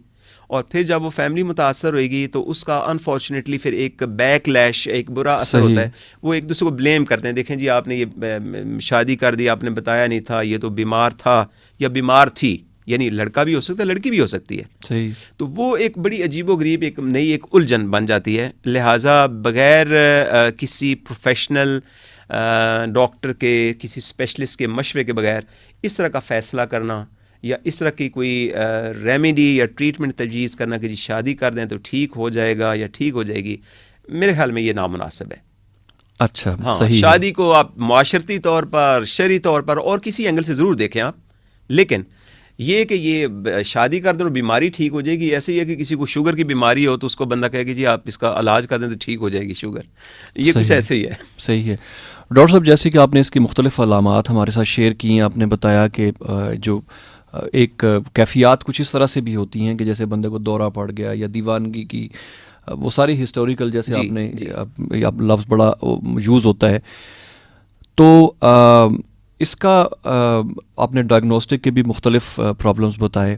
اور پھر جب وہ فیملی متاثر ہوئے گی تو اس کا انفارچونیٹلی پھر ایک بیک لیش، ایک برا اثر ہوتا ہے. وہ ایک دوسرے کو بلیم کرتے ہیں، دیکھیں جی آپ نے یہ شادی کر دی، آپ نے بتایا نہیں تھا، یہ تو بیمار تھا یا بیمار تھی، یعنی لڑکا بھی ہو سکتا ہے لڑکی بھی ہو سکتی ہے. صحیح. تو وہ ایک بڑی عجیب و غریب ایک نئی ایک الجھن بن جاتی ہے. لہٰذا بغیر کسی پروفیشنل ڈاکٹر کے، کسی اسپیشلسٹ کے مشورے کے بغیر اس طرح کا فیصلہ کرنا یا اس طرح کی کوئی ریمیڈی یا ٹریٹمنٹ تجویز کرنا کہ جی شادی کر دیں تو ٹھیک ہو جائے گا یا ٹھیک ہو جائے گی، میرے خیال میں یہ نامناسب ہے. اچھا، ہاں، صحیح. شادی کو آپ معاشرتی طور پر، شرعی طور پر اور کسی اینگل سے ضرور دیکھیں آپ، لیکن یہ کہ یہ شادی کر دیں اور بیماری ٹھیک ہو جائے گی، ایسے ہی ہے کہ کسی کو شوگر کی بیماری ہو تو اس کو بندہ کہے کہ جی آپ اس کا علاج کر دیں تو ٹھیک ہو جائے گی شوگر، یہ کچھ ایسے ہی ہے. صحیح ہے. ڈاکٹر صاحب جیسے کہ آپ نے اس کی مختلف علامات ہمارے ساتھ شیئر کی ہیں، آپ نے بتایا کہ جو ایک کیفیات کچھ اس طرح سے بھی ہوتی ہیں کہ جیسے بندے کو دورہ پڑ گیا یا دیوانگی کی، وہ ساری ہسٹوریکل جیسے آپ نے لفظ بڑا یوز ہوتا ہے. تو اس کا آپ نے ڈائگنوسٹک کے بھی مختلف پرابلمس بتائے،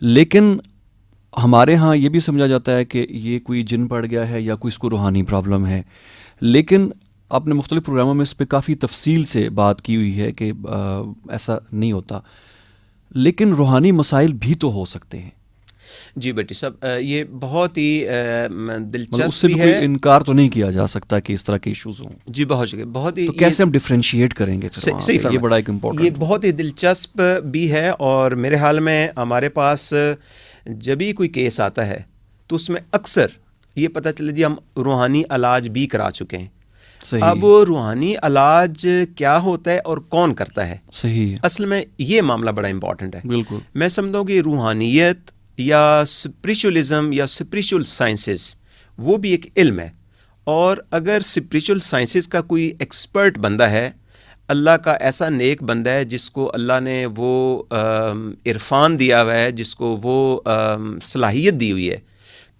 لیکن ہمارے ہاں یہ بھی سمجھا جاتا ہے کہ یہ کوئی جن پڑ گیا ہے یا کوئی اس کو روحانی پرابلم ہے، لیکن آپ نے مختلف پروگراموں میں اس پہ کافی تفصیل سے بات کی ہوئی ہے کہ ایسا نہیں ہوتا، لیکن روحانی مسائل بھی تو ہو سکتے ہیں. جی بیٹی صاحب، یہ بہت ہی دلچسپ اس سے بھی کوئی انکار تو نہیں کیا جا سکتا کہ اس طرح کے ایشوز ہوں. جی بہت شکریہ. بہت ہی تو کیسے ہم ڈفرینشیٹ کریں گے؟ صحیح، یہ بڑا ایک امپورٹنٹ، یہ بہت ہی دلچسپ بھی ہے، اور میرے حال میں ہمارے پاس جب بھی کوئی کیس آتا ہے تو اس میں اکثر یہ پتہ چلے جی ہم روحانی علاج بھی کرا چکے ہیں. اب روحانی علاج کیا ہوتا ہے اور کون کرتا ہے؟ صحیح. اصل میں یہ معاملہ بڑا امپورٹنٹ ہے. بالکل. میں سمجھتا ہوں کہ روحانیت یا اسپریچولزم یا اسپریچول سائنسز وہ بھی ایک علم ہے، اور اگر اسپریچول سائنسز کا کوئی ایکسپرٹ بندہ ہے، اللہ کا ایسا نیک بندہ ہے جس کو اللہ نے وہ عرفان دیا ہوا ہے، جس کو وہ صلاحیت دی ہوئی ہے،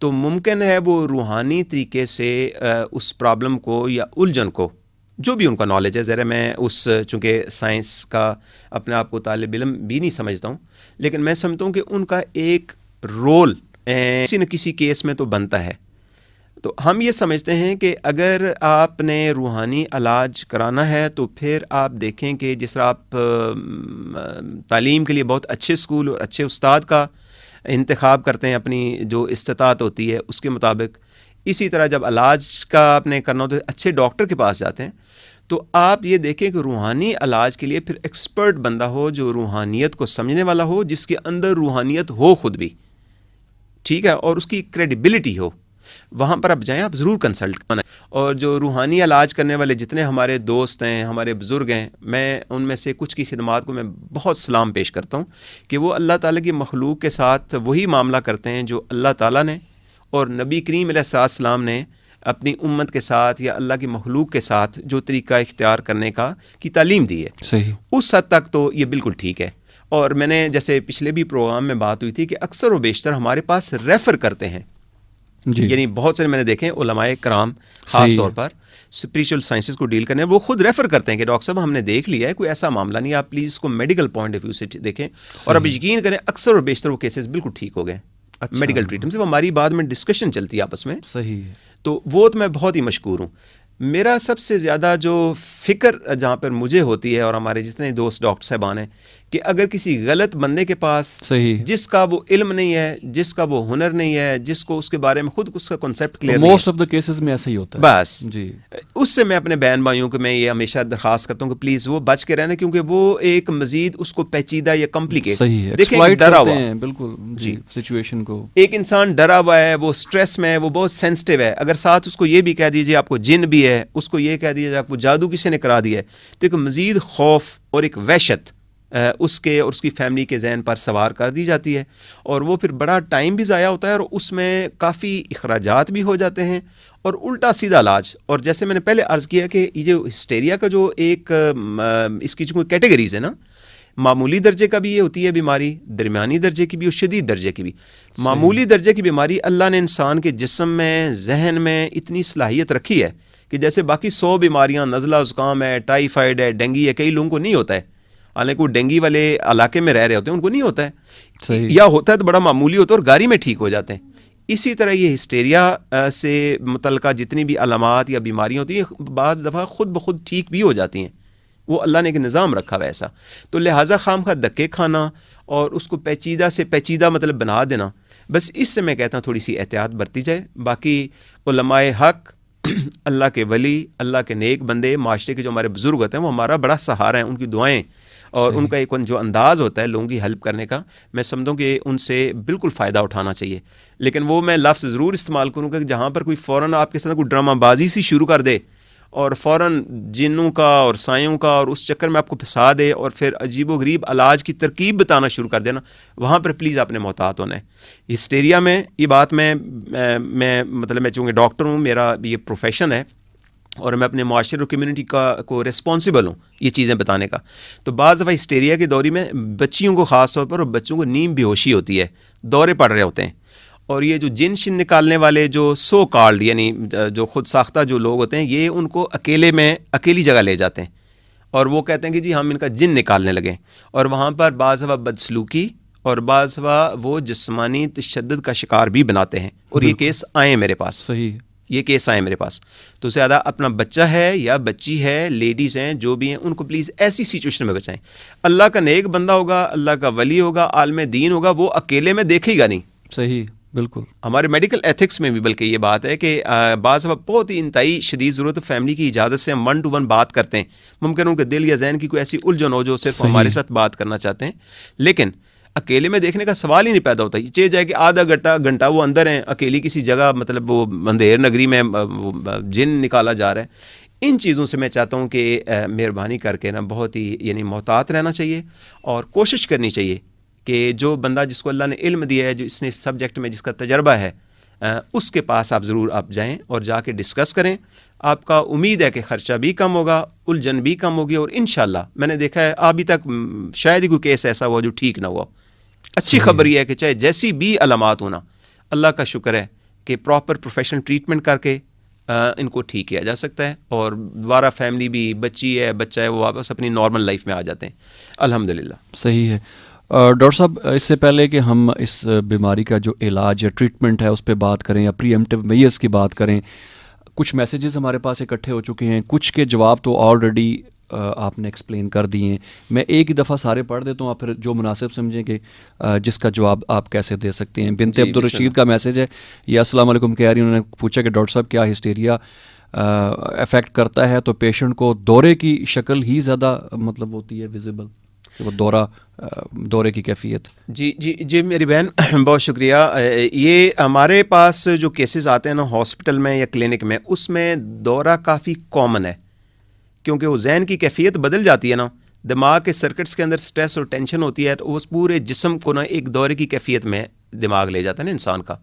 تو ممکن ہے وہ روحانی طریقے سے اس پرابلم کو یا الجھن کو، جو بھی ان کا نالج ہے، ذرا میں اس چونکہ سائنس کا اپنے آپ کو طالب علم بھی نہیں سمجھتا ہوں، لیکن میں سمجھتا ہوں کہ ان کا ایک رول کسی نہ کسی کیس میں تو بنتا ہے. تو ہم یہ سمجھتے ہیں کہ اگر آپ نے روحانی علاج کرانا ہے تو پھر آپ دیکھیں کہ جس طرح آپ تعلیم کے لیے بہت اچھے اسکول اور اچھے استاد کا انتخاب کرتے ہیں اپنی جو استطاعت ہوتی ہے اس کے مطابق، اسی طرح جب علاج کا آپ نے کرنا ہو تو اچھے ڈاکٹر کے پاس جاتے ہیں. تو آپ یہ دیکھیں کہ روحانی علاج کے لیے پھر ایکسپرٹ بندہ ہو جو روحانیت کو سمجھنے والا ہو، جس کے اندر روحانیت ہو خود بھی، ٹھیک ہے، اور اس کی کریڈیبلٹی ہو، وہاں پر آپ جائیں، آپ ضرور کنسلٹ کریں. اور جو روحانی علاج کرنے والے جتنے ہمارے دوست ہیں، ہمارے بزرگ ہیں، میں ان میں سے کچھ کی خدمات کو میں بہت سلام پیش کرتا ہوں کہ وہ اللہ تعالیٰ کی مخلوق کے ساتھ وہی معاملہ کرتے ہیں جو اللہ تعالیٰ نے اور نبی کریم علیہ السلام نے اپنی امت کے ساتھ یا اللہ کی مخلوق کے ساتھ جو طریقہ اختیار کرنے کی تعلیم دی ہے، صحیح، اس حد تک تو یہ بالکل ٹھیک ہے. اور میں نے جیسے پچھلے بھی پروگرام میں بات ہوئی تھی کہ اکثر و بیشتر ہمارے پاس ریفر کرتے ہیں، یعنی بہت سارے میں نے دیکھے علماء کرام خاص طور پر اسپریچول سائنسز کو ڈیل کرنے وہ خود ریفر کرتے ہیں کہ ڈاکٹر صاحب ہم نے دیکھ لیا ہے کوئی ایسا معاملہ نہیں، آپ پلیز اس کو میڈیکل پوائنٹ آف ویو سے دیکھیں. اور اب یقین کریں اکثر و بیشتر وہ کیسز بالکل ٹھیک ہو گئے میڈیکل ٹریٹمنٹ سے. ہماری بعد میں ڈسکشن چلتی ہے آپس میں، صحیح ہے. تو وہ تو میں بہت ہی مشکور ہوں. میرا سب سے زیادہ جو فکر جہاں پر مجھے ہوتی ہے اور ہمارے جتنے دوست ڈاکٹر صاحبان ہیں کہ اگر کسی غلط بندے کے پاس صحیح جس کا وہ علم نہیں ہے، جس کا وہ ہنر نہیں ہے، جس کو اس کے بارے میں خود اس کا کنسیپٹ کلیئر نہیں ہے، موسٹ آف دا کیسز میں ایسا ہی ہوتا ہے بس جی. اس سے میں اپنے بہن بھائیوں کو میں یہ ہمیشہ درخواست کرتا ہوں کہ پلیز وہ بچ کے رہنا، کیونکہ وہ ایک مزید اس کو پیچیدہ یا کمپلیکیٹ صحیح ہے دیکھیں ایکسپلائٹ ڈرا کرتے ہوا ہیں بالکل جی سچویشن کو. ایک انسان ڈرا ہوا ہے، وہ سٹریس میں ہے، وہ بہت سینسٹیو ہے، اگر ساتھ اس کو یہ بھی کہہ دیجیے آپ کو جن بھی ہے، اس کو یہ کہہ دیجیے آپ کو جادو کسی نے کرا دیا ہے، تو ایک مزید خوف اور ایک وحشت اس کے اور اس کی فیملی کے ذہن پر سوار کر دی جاتی ہے، اور وہ پھر بڑا ٹائم بھی ضائع ہوتا ہے اور اس میں کافی اخراجات بھی ہو جاتے ہیں اور الٹا سیدھا علاج. اور جیسے میں نے پہلے عرض کیا کہ یہ جو ہسٹیریا کا جو ایک اس کی جو کوئی کیٹیگریز ہے نا، معمولی درجے کا بھی یہ ہوتی ہے بیماری، درمیانی درجے کی بھی اور شدید درجے کی بھی. معمولی درجے کی بیماری اللہ نے انسان کے جسم میں ذہن میں اتنی صلاحیت رکھی ہے کہ جیسے باقی 100 بیماریاں، نزلہ زکام ہے، ٹائیفائڈ ہے، ڈینگی ہے، کئی لوگوں کو نہیں ہوتا ہے، حالانکہ وہ ڈینگی والے علاقے میں رہ رہے ہوتے ہیں ان کو نہیں ہوتا ہے، یا ہوتا ہے تو بڑا معمولی ہوتا ہے اور گاڑی میں ٹھیک ہو جاتے ہیں. اسی طرح یہ ہسٹیریا سے متعلقہ جتنی بھی علامات یا بیماریاں ہوتی ہیں بعض دفعہ خود بخود ٹھیک بھی ہو جاتی ہیں، وہ اللہ نے ایک نظام رکھا ہوا ایسا. تو لہٰذا خام خواہ دھکے کھانا اور اس کو پیچیدہ سے پیچیدہ مطلب بنا دینا، بس اس سے میں کہتا ہوں تھوڑی سی احتیاط برتی جائے. باقی علماء حق، اللہ کے ولی، اللہ کے نیک بندے، معاشرے کے جو ہمارے بزرگ ہوتے ہیں وہ ہمارا بڑا سہارا ہیں، ان کی دعائیں اور ان کا ایک جو انداز ہوتا ہے لوگوں کی ہیلپ کرنے کا، میں سمجھوں کہ ان سے بالکل فائدہ اٹھانا چاہیے. لیکن وہ میں لفظ ضرور استعمال کروں گا کہ جہاں پر کوئی فوراً آپ کے ساتھ کوئی ڈرامہ بازی سی شروع کر دے اور فوراً جنوں کا اور سایوں کا اور اس چکر میں آپ کو پھنسا دے اور پھر عجیب و غریب علاج کی ترکیب بتانا شروع کر دینا، وہاں پر پلیز آپ نے محتاط ہونا ہے. ہسٹیریا میں یہ بات میں مطلب میں چونکہ ڈاکٹر ہوں، میرا یہ پروفیشن ہے اور میں اپنے معاشرے اور کمیونٹی کو ریسپانسبل ہوں یہ چیزیں بتانے کا. تو بعض دفعہ ہسٹیریا کے دوری میں بچیوں کو خاص طور پر اور بچوں کو نیم بے ہوشی ہوتی ہے، دورے پڑ رہے ہوتے ہیں، اور یہ جو جن شن نکالنے والے جو سو کالڈ یعنی جو خود ساختہ جو لوگ ہوتے ہیں یہ ان کو اکیلی جگہ لے جاتے ہیں اور وہ کہتے ہیں کہ جی ہم ان کا جن نکالنے لگے، اور وہاں پر بعض دفعہ بدسلوکی اور بعض دفعہ وہ جسمانی تشدد کا شکار بھی بناتے ہیں. اور یہ کیس آئے میرے پاس، صحیح یہ کیس آئے میرے پاس. تو زیادہ اپنا بچہ ہے یا بچی ہے، لیڈیز ہیں جو بھی ہیں، ان کو پلیز ایسی سچویشن میں بچائیں. اللہ کا نیک بندہ ہوگا، اللہ کا ولی ہوگا، عالم دین ہوگا، وہ اکیلے میں دیکھے گا نہیں. صحیح بالکل. ہمارے میڈیکل ایتھکس میں بھی بلکہ یہ بات ہے کہ بعض بہت ہی انتہائی شدید ضرورت فیملی کی اجازت سے ہم 1 to 1 بات کرتے ہیں. ممکن ان کے دل یا ذہن کی کوئی ایسی الجھن ہو جو صرف ہمارے ساتھ بات کرنا چاہتے ہیں، لیکن اکیلے میں دیکھنے کا سوال ہی نہیں پیدا ہوتا. یہ چاہے جائے کہ آدھا گھنٹہ وہ اندر ہیں اکیلی کسی جگہ، مطلب وہ اندھیر نگری میں جن نکالا جا رہا ہے. ان چیزوں سے میں چاہتا ہوں کہ مہربانی کر کے نا بہت ہی یعنی محتاط رہنا چاہیے اور کوشش کرنی چاہیے کہ جو بندہ جس کو اللہ نے علم دیا ہے، جو اس نے اس سبجیکٹ میں جس کا تجربہ ہے، اس کے پاس آپ ضرور آپ جائیں اور جا کے ڈسکس کریں. آپ کا امید ہے کہ خرچہ بھی کم ہوگا، الجھن بھی کم ہوگی، اور انشاءاللہ میں نے دیکھا ہے ابھی تک شاید ہی کوئی کیس ایسا ہوا جو ٹھیک نہ ہوا. اچھی خبر یہ ہے کہ چاہے جیسی بھی علامات ہونا، اللہ کا شکر ہے کہ پراپر پروفیشنل ٹریٹمنٹ کر کے ان کو ٹھیک کیا جا سکتا ہے اور دوبارہ فیملی بھی، بچی ہے بچہ ہے، وہ واپس اپنی نارمل لائف میں آ جاتے ہیں الحمدللہ. صحیح ہے. ڈاکٹر صاحب اس سے پہلے کہ ہم اس بیماری کا جو علاج یا ٹریٹمنٹ ہے اس پہ بات کریں یا پری ایمپٹیو میئرز کی بات کریں، کچھ میسیجز ہمارے پاس اکٹھے ہو چکے ہیں، کچھ کے جواب تو آلریڈی آپ نے ایکسپلین کر دیے ہیں. میں ایک ہی دفعہ سارے پڑھ دیتا ہوں، آپ پھر جو مناسب سمجھیں کہ جس کا جواب آپ کیسے دے سکتے ہیں. بنت عبدالرشید کا میسیج ہے، یہ السلام علیکم کہہ رہی، انہوں نے پوچھا کہ ڈاکٹر صاحب کیا ہسٹیریا افیکٹ کرتا ہے تو پیشنٹ کو دورے کی شکل ہی زیادہ مطلب ہوتی ہے ویزیبل، وہ دورے کی کیفیت؟ جی میری بہن بہت شکریہ. یہ ہمارے پاس جو کیسز آتے ہیں نا ہاسپٹل میں یا کلینک میں، اس میں دورہ کافی کامن ہے کیونکہ وہ ذہن کی کیفیت بدل جاتی ہے نا، دماغ کے سرکٹس کے اندر سٹریس اور ٹینشن ہوتی ہے تو اس پورے جسم کو نا ایک دورے کی کیفیت میں دماغ لے جاتا ہے نا انسان کا.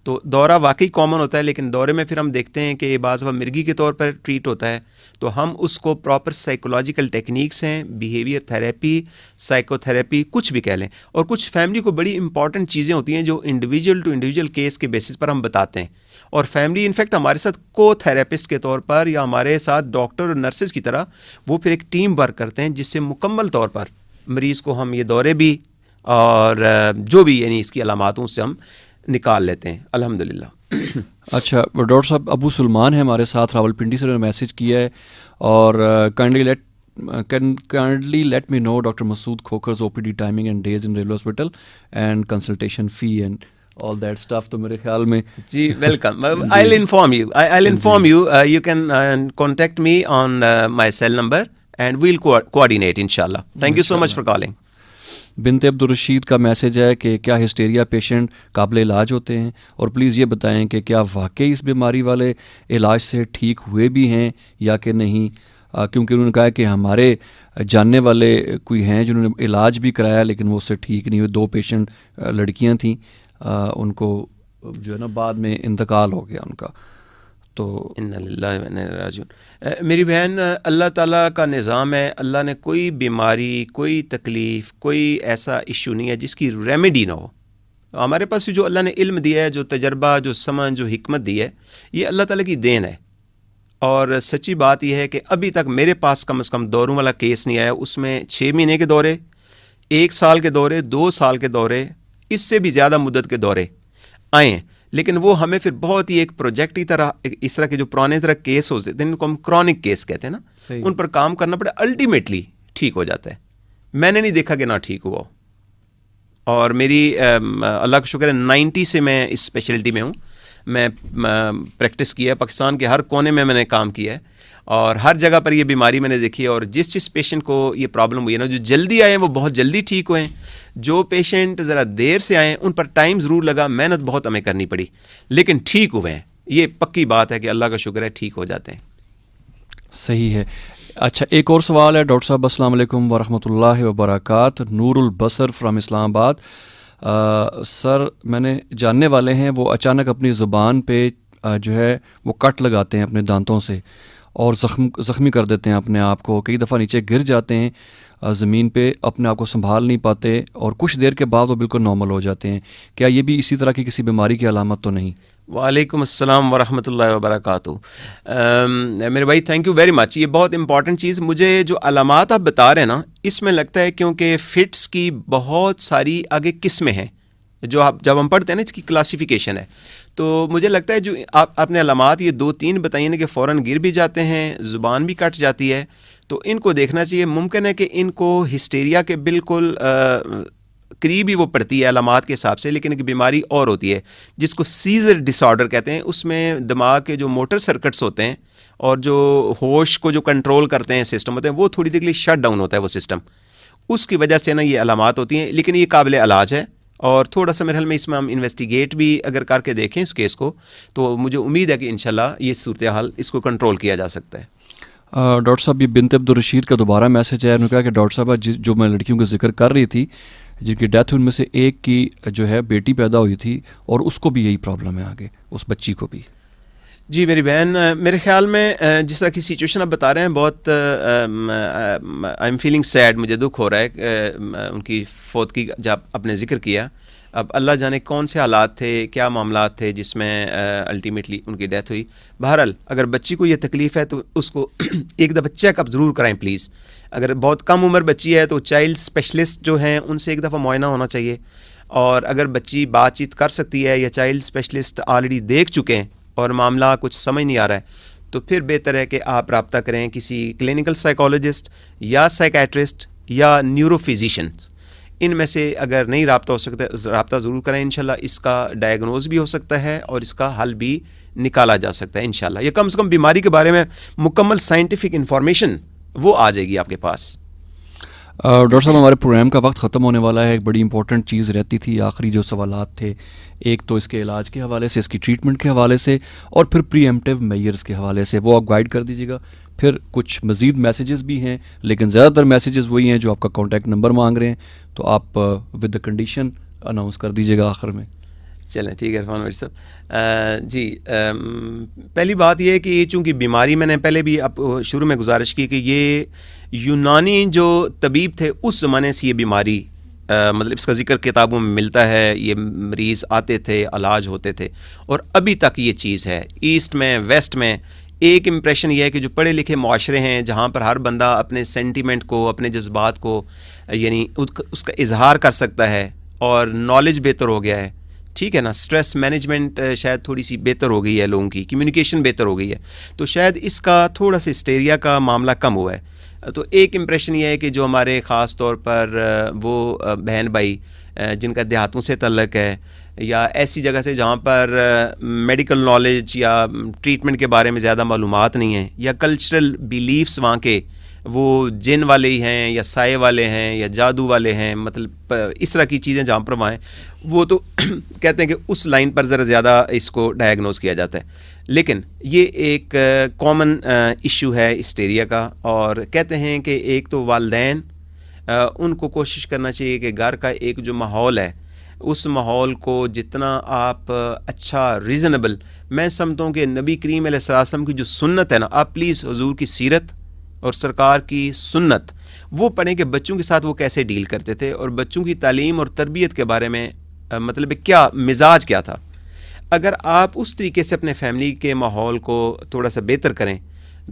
تو دورہ واقعی کامن ہوتا ہے، لیکن دورے میں پھر ہم دیکھتے ہیں کہ بعض وقت مرگی کے طور پر ٹریٹ ہوتا ہے، تو ہم اس کو پراپر سائیکولوجیکل ٹیکنیکس ہیں، بیہیویئر تھیراپی، سائیکو تھیراپی، کچھ بھی کہہ لیں، اور کچھ فیملی کو بڑی امپورٹنٹ چیزیں ہوتی ہیں جو انڈیویجول ٹو انڈیویجول کیس کے بیسس پر ہم بتاتے ہیں، اور فیملی انفیکٹ ہمارے ساتھ کو تھیراپسٹ کے طور پر یا ہمارے ساتھ ڈاکٹر اور نرسز کی طرح وہ پھر ایک ٹیم ورک کرتے ہیں، جس سے مکمل طور پر مریض کو ہم یہ دورے بھی اور جو بھی یعنی اس کی علاماتوں سے ہم نکال لیتے ہیں الحمدللہ۔ اچھا ڈاکٹر صاحب، ابو سلمان ہے ہمارے ساتھ راولپنڈی سے، میسج کیا ہے اور kindly let me know Dr. Masood Khokhar's OPD timing and days in Railway Hospital and consultation fee and all that stuff. تو میرے خیال میں جی welcome, I'll inform you. I'll inform you. You can contact me on my cell number and we'll coordinate inshallah. Thank you so much for calling. بنت عبدالرشید کا message ہے کہ کیا hysteria patient قابل علاج ہوتے ہیں، اور پلیز یہ بتائیں کہ کیا واقعی اس بیماری والے علاج سے ٹھیک ہوئے بھی ہیں یا کہ نہیں، کیونکہ انہوں نے کہا کہ ہمارے جاننے والے کوئی ہیں جنہوں نے علاج بھی کرایا لیکن وہ اس سے ٹھیک نہیں ہوئے۔ 2 پیشنٹ لڑکیاں تھیں، ان کو جو ہے نا بعد میں انتقال ہو گیا ان کا۔ تو انا للہ و انا الیہ راجعون۔ میری بہن، اللہ تعالیٰ کا نظام ہے، اللہ نے کوئی بیماری، کوئی تکلیف، کوئی ایسا ایشو نہیں ہے جس کی ریمیڈی نہ ہو۔ ہمارے پاس جو اللہ نے علم دیا ہے، جو تجربہ، جو سمجھ، جو حکمت دی ہے، یہ اللہ تعالیٰ کی دین ہے۔ اور سچی بات یہ ہے کہ ابھی تک میرے پاس کم از کم دوروں والا کیس نہیں آیا، اس میں 6 مہینے کے دورے، 1 سال کے دورے، 2 سال کے دورے، اس سے بھی زیادہ مدت کے دورے آئے ہیں، لیکن وہ ہمیں پھر بہت ہی ایک پروجیکٹ کی طرح، اس طرح کے جو پرانے طرح کیس ہوتے ہیں ان کو ہم کرونک کیس کہتے ہیں نا، ان پر کام کرنا پڑے، الٹیمیٹلی ٹھیک ہو جاتا ہے۔ میں نے نہیں دیکھا کہ نہ ٹھیک ہوا، اور میری اللہ کا شکر ہے 90 سے میں اس اسپیشلٹی میں ہوں، میں پریکٹس کیا ہے، پاکستان کے ہر کونے میں میں نے کام کیا ہے، اور ہر جگہ پر یہ بیماری میں نے دیکھی ہے، اور جس پیشنٹ کو یہ پرابلم ہوئی ہے نا، جو جلدی آئے ہیں وہ بہت جلدی ٹھیک ہوئے ہیں، جو پیشنٹ ذرا دیر سے آئے ہیں ان پر ٹائم ضرور لگا، محنت بہت ہمیں کرنی پڑی، لیکن ٹھیک ہوئے ہیں۔ یہ پکی بات ہے کہ اللہ کا شکر ہے ٹھیک ہو جاتے ہیں۔ صحیح ہے۔ اچھا ایک اور سوال ہے ڈاکٹر صاحب، السلام علیکم ورحمۃ اللہ وبرکاتہ، نور البصر فرام اسلام آباد۔ سر میں نے جاننے والے ہیں وہ اچانک اپنی زبان پہ جو ہے وہ کٹ لگاتے ہیں اپنے دانتوں سے اور زخمی کر دیتے ہیں اپنے آپ کو، کئی دفعہ نیچے گر جاتے ہیں زمین پہ، اپنے آپ کو سنبھال نہیں پاتے اور کچھ دیر کے بعد وہ بالکل نارمل ہو جاتے ہیں۔ کیا یہ بھی اسی طرح کی کسی بیماری کی علامت تو نہیں؟ وعلیکم السلام ورحمۃ اللہ وبرکاتہ۔ میرے بھائی تھینک یو ویری مچ، یہ بہت امپورٹنٹ چیز۔ مجھے جو علامات آپ بتا رہے ہیں نا، اس میں لگتا ہے کیونکہ فٹس کی بہت ساری آگے قسمیں ہیں، جو جب ہم پڑھتے ہیں نا اس کی کلاسیفیکیشن ہے، تو مجھے لگتا ہے جو آپ نے علامات یہ 2-3 بتائیے نا کہ فوراً گر بھی جاتے ہیں، زبان بھی کٹ جاتی ہے، تو ان کو دیکھنا چاہیے۔ ممکن ہے کہ ان کو ہسٹیریا کے بالکل قریب ہی وہ پڑتی ہے علامات کے حساب سے، لیکن ایک بیماری اور ہوتی ہے جس کو سیزر ڈس آرڈر کہتے ہیں۔ اس میں دماغ کے جو موٹر سرکٹس ہوتے ہیں اور جو ہوش کو جو کنٹرول کرتے ہیں سسٹم ہوتے ہیں، وہ تھوڑی دیر کے لیے شٹ ڈاؤن ہوتا ہے وہ سسٹم، اس کی وجہ سے نا یہ علامات ہوتی ہیں، لیکن یہ قابل علاج ہے، اور تھوڑا سا میرے حال میں اس میں ہم انویسٹیگیٹ بھی اگر کر کے دیکھیں اس کیس کو، تو مجھے امید ہے کہ انشاءاللہ یہ صورتحال اس کو کنٹرول کیا جا سکتا ہے۔ ڈاکٹر صاحب یہ بنت عبدالرشید کا دوبارہ میسج ہے، انہوں نے کہا کہ ڈاکٹر صاحب جو میں لڑکیوں کا ذکر کر رہی تھی جن کی ڈیتھ ہوئی، ان میں سے ایک کی جو ہے بیٹی پیدا ہوئی تھی اور اس کو بھی یہی پرابلم ہے آگے، اس بچی کو بھی۔ جی میری بہن، میرے خیال میں جس طرح کی سچویشن آپ بتا رہے ہیں، بہت آئی ایم فیلنگ سیڈ، مجھے دکھ ہو رہا ہے ان کی فوتگی جب آپ نے ذکر کیا۔ اب اللہ جانے کون سے حالات تھے، کیا معاملات تھے جس میں الٹیمیٹلی ان کی ڈیتھ ہوئی۔ بہرحال اگر بچی کو یہ تکلیف ہے تو اس کو ایک دفعہ چیک اپ ضرور کرائیں پلیز۔ اگر بہت کم عمر بچی ہے تو چائلڈ اسپیشلسٹ جو ہیں ان سے ایک دفعہ معائنہ ہونا چاہیے، اور اگر بچی بات چیت کر سکتی ہے یا چائلڈ اسپیشلسٹ آلریڈی دیکھ چکے ہیں اور معاملہ کچھ سمجھ نہیں آ رہا ہے، تو پھر بہتر ہے کہ آپ رابطہ کریں کسی کلینکل سائیکالوجسٹ یا سائیکیٹرسٹ یا نیورو فزیشینس۔ ان میں سے اگر نہیں رابطہ ہو سکتا، رابطہ ضرور کریں، انشاءاللہ اس کا ڈائگنوز بھی ہو سکتا ہے اور اس کا حل بھی نکالا جا سکتا ہے انشاءاللہ، یا کم سے کم بیماری کے بارے میں مکمل سائنٹیفک انفارمیشن وہ آ جائے گی آپ کے پاس۔ ڈاکٹر صاحب ہمارے پروگرام کا وقت ختم ہونے والا ہے، ایک بڑی امپورٹنٹ چیز رہتی تھی آخری جو سوالات تھے، ایک تو اس کے علاج کے حوالے سے، اس کی ٹریٹمنٹ کے حوالے سے، اور پھر پری ایمپٹیو میئرز کے حوالے سے، وہ آپ گائیڈ کر دیجیے گا۔ پھر کچھ مزید میسیجز بھی ہیں، لیکن زیادہ تر میسیجز وہی ہیں جو آپ کا کانٹیکٹ نمبر مانگ رہے ہیں، تو آپ ود دا کنڈیشن اناؤنس کر دیجیے گا آخر میں۔ چلیں ٹھیک ہے عرفان بھائی صاحب. جی پہلی بات یہ ہے کہ چونکہ بیماری میں نے پہلے بھی اب شروع میں گزارش کی کہ یہ یونانی جو طبیب تھے اس زمانے سے یہ بیماری مطلب اس کا ذکر کتابوں میں ملتا ہے, یہ مریض آتے تھے, علاج ہوتے تھے, اور ابھی تک یہ چیز ہے. ایسٹ میں ویسٹ میں ایک امپریشن یہ ہے کہ جو پڑھے لکھے معاشرے ہیں جہاں پر ہر بندہ اپنے سینٹیمنٹ کو, اپنے جذبات کو یعنی اس کا اظہار کر سکتا ہے, اور نالج بہتر ہو گیا ہے, ٹھیک ہے نا, اسٹریس مینجمنٹ شاید تھوڑی سی بہتر ہو گئی ہے, لوگوں کی کمیونیکیشن بہتر ہو گئی ہے, تو شاید اس کا تھوڑا سا ہسٹیریا کا معاملہ کم ہوا ہے. تو ایک امپریشن یہ ہے کہ جو ہمارے خاص طور پر وہ بہن بھائی جن کا دیہاتوں سے تعلق ہے, یا ایسی جگہ سے جہاں پر میڈیکل نالج یا ٹریٹمنٹ کے بارے میں زیادہ معلومات نہیں ہیں, یا کلچرل بیلیفس وہاں کے وہ جن والے ہی ہیں یا سائے والے ہیں یا جادو والے ہیں, مطلب اس طرح کی چیزیں جہاں پر وہاں ہیں, وہ تو کہتے ہیں کہ اس لائن پر ذرا زیادہ اس کو ڈائگنوز کیا جاتا ہے. لیکن یہ ایک کامن ایشو ہے ہسٹیریا کا, اور کہتے ہیں کہ ایک تو والدین ان کو کوشش کرنا چاہیے کہ گھر کا ایک جو ماحول ہے اس ماحول کو جتنا آپ اچھا ریزنیبل, میں سمجھتا ہوں کہ نبی کریم علیہ السلام کی جو سنت ہے نا, آپ پلیز حضور کی سیرت اور سرکار کی سنت وہ پڑھیں کہ بچوں کے ساتھ وہ کیسے ڈیل کرتے تھے, اور بچوں کی تعلیم اور تربیت کے بارے میں مطلب کیا مزاج کیا تھا. اگر آپ اس طریقے سے اپنے فیملی کے ماحول کو تھوڑا سا بہتر کریں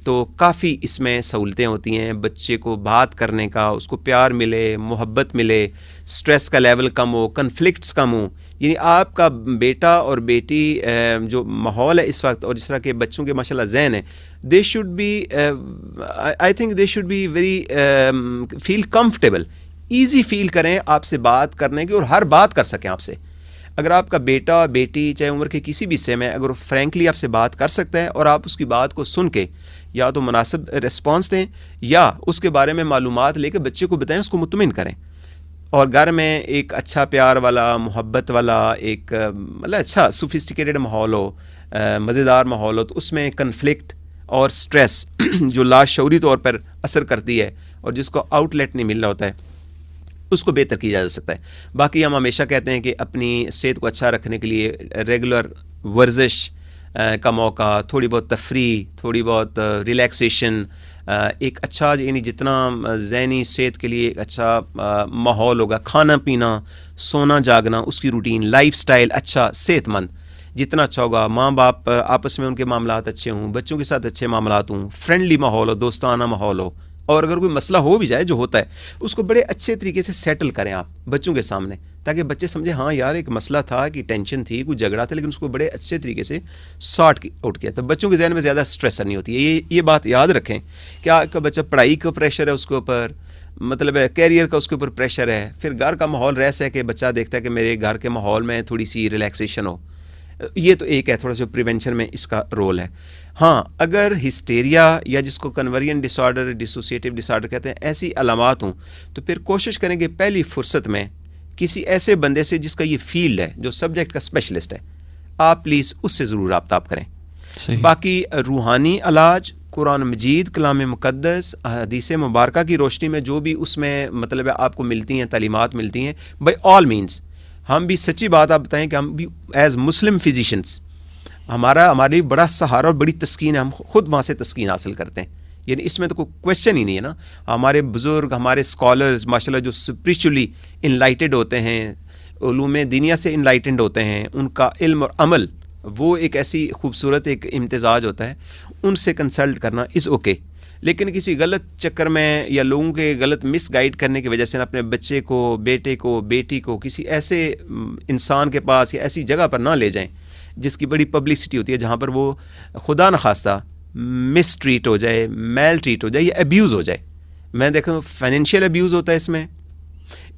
تو کافی اس میں سہولتیں ہوتی ہیں. بچے کو بات کرنے کا, اس کو پیار ملے, محبت ملے, سٹریس کا لیول کم ہو, کنفلکٹس کم ہوں. یعنی آپ کا بیٹا اور بیٹی جو ماحول ہے اس وقت, اور جس طرح کے بچوں کے ماشاءاللہ ذہن ہے, they should be I think they should be very feel comfortable, easy feel کریں آپ سے بات کرنے کی, اور ہر بات کر سکیں آپ سے. اگر آپ کا بیٹا بیٹی چاہے عمر کے کسی بھی حصے میں اگر وہ فرینکلی آپ سے بات کر سکتا ہے, اور آپ اس کی بات کو سن کے یا تو مناسب ریسپانس دیں یا اس کے بارے میں معلومات لے کے بچے کو بتائیں, اس کو مطمئن کریں, اور گھر میں ایک اچھا پیار والا, محبت والا, ایک مطلب اچھا سوفسٹیکیٹڈ ماحول ہو, مزیدار ماحول ہو, تو اس میں کنفلکٹ اور سٹریس جو لاشعوری طور پر اثر کرتی ہے اور جس کو آؤٹ لیٹ نہیں مل رہا ہوتا ہے, اس کو بہتر کیا جا سکتا ہے. باقی ہم ہمیشہ کہتے ہیں کہ اپنی صحت کو اچھا رکھنے کے لیے ریگولر ورزش کا موقع, تھوڑی بہت تفریح, تھوڑی بہت ریلیکسیشن, ایک اچھا یعنی جتنا ذہنی صحت کے لیے ایک اچھا ماحول ہوگا, کھانا پینا, سونا جاگنا, اس کی روٹین, لائف سٹائل اچھا صحت مند جتنا اچھا ہوگا, ماں باپ آپس میں ان کے معاملات اچھے ہوں, بچوں کے ساتھ اچھے معاملات ہوں, فرینڈلی ماحول ہو, دوستانہ ماحول ہو, اور اگر کوئی مسئلہ ہو بھی جائے جو ہوتا ہے اس کو بڑے اچھے طریقے سے سیٹل کریں آپ بچوں کے سامنے, تاکہ بچے سمجھیں ہاں یار ایک مسئلہ تھا کہ ٹینشن تھی, کوئی جھگڑا تھا, لیکن اس کو بڑے اچھے طریقے سے سارٹ آؤٹ کیا. تو بچوں کے ذہن میں زیادہ سٹریس نہیں ہوتی ہے. یہ بات یاد رکھیں کہ آپ کا بچہ پڑھائی کا پریشر ہے اس کے اوپر, مطلب ہے کیریئر کا اس کے اوپر پریشر ہے, پھر گھر کا ماحول ایسا ہے کہ بچہ دیکھتا ہے کہ میرے گھر کے ماحول میں تھوڑی سی ریلیکسیشن ہو. یہ تو ایک ہے تھوڑا سا پریونشن میں اس کا رول ہے. ہاں اگر ہسٹیریا یا جس کو کنورین ڈس آرڈر, ڈسوسیٹیو ڈس آرڈر کہتے ہیں, ایسی علامات ہوں تو پھر کوشش کریں کہ پہلی فرصت میں کسی ایسے بندے سے جس کا یہ فیلڈ ہے, جو سبجیکٹ کا اسپیشلسٹ ہے, آپ پلیز اس سے ضرور رابطہ کریں. باقی روحانی علاج, قرآن مجید, کلام مقدس, حدیث مبارکہ کی روشنی میں جو بھی اس میں مطلب ہے آپ کو ملتی ہیں, تعلیمات ملتی ہیں, بائی آل مینس ہم بھی سچی بات آپ بتائیں کہ ہم بھی ایز مسلم فزیشینس ہمارے بڑا سہارا اور بڑی تسکین ہے, ہم خود وہاں سے تسکین حاصل کرتے ہیں. یعنی اس میں تو کوئی کویشچن ہی نہیں ہے نا. ہمارے بزرگ, ہمارے اسکالرز ماشاءاللہ جو اسپریچولی انلائٹڈ ہوتے ہیں, علوم دینیہ سے انلائٹنڈ ہوتے ہیں, ان کا علم اور عمل وہ ایک ایسی خوبصورت ایک امتزاج ہوتا ہے, ان سے کنسلٹ کرنا از اوکے. لیکن کسی غلط چکر میں یا لوگوں کے غلط مس گائیڈ کرنے کی وجہ سے اپنے بچے کو, بیٹے کو, بیٹی کو کسی ایسے انسان کے پاس یا ایسی جگہ پر نہ لے جائیں جس کی بڑی پبلسٹی ہوتی ہے, جہاں پر وہ خدا نخواستہ مس ٹریٹ ہو جائے, میل ٹریٹ ہو جائے یا ابیوز ہو جائے. میں دیکھا فائنینشیل ابیوز ہوتا ہے,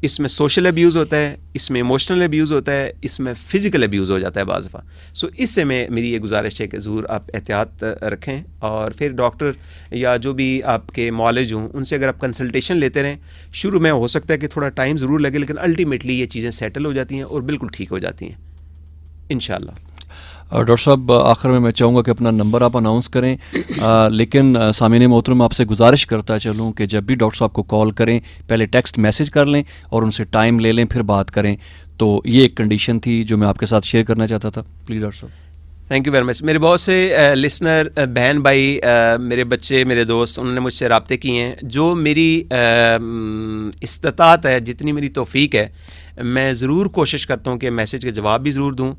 اس میں سوشل ابیوز ہوتا ہے, اس میں ایموشنل ابیوز ہوتا ہے, اس میں فزیکل ابیوز ہو جاتا ہے بعض دفعہ. سو اس سے میری یہ گزارش ہے کہ ضرور آپ احتیاط رکھیں, اور پھر ڈاکٹر یا جو بھی آپ کے معالج ہوں ان سے اگر آپ کنسلٹیشن لیتے رہیں, شروع میں ہو سکتا ہے کہ تھوڑا ٹائم ضرور لگے, لیکن الٹیمیٹلی یہ چیزیں سیٹل ہو جاتی ہیں اور بالکل ٹھیک ہو جاتی ہیں انشاءاللہ. ڈاکٹر صاحب آخر میں چاہوں گا کہ اپنا نمبر آپ اناؤنس کریں، لیکن سامعین محترم آپ سے گزارش کرتا چلوں کہ جب بھی ڈاکٹر صاحب کو کال کریں پہلے ٹیکسٹ میسج کر لیں اور ان سے ٹائم لے لیں پھر بات کریں. تو یہ ایک کنڈیشن تھی جو میں آپ کے ساتھ شیئر کرنا چاہتا تھا. پلیز ڈاکٹر صاحب. تھینک یو ویری مچ. میرے بہت سے لسنر بہن بھائی، میرے بچے، میرے دوست، انہوں نے مجھ سے رابطے کیے ہیں. جو میری استطاعت ہے، جتنی میری توفیق ہے، میں ضرور کوشش کرتا ہوں کہ میسج کے جواب بھی ضرور دوں.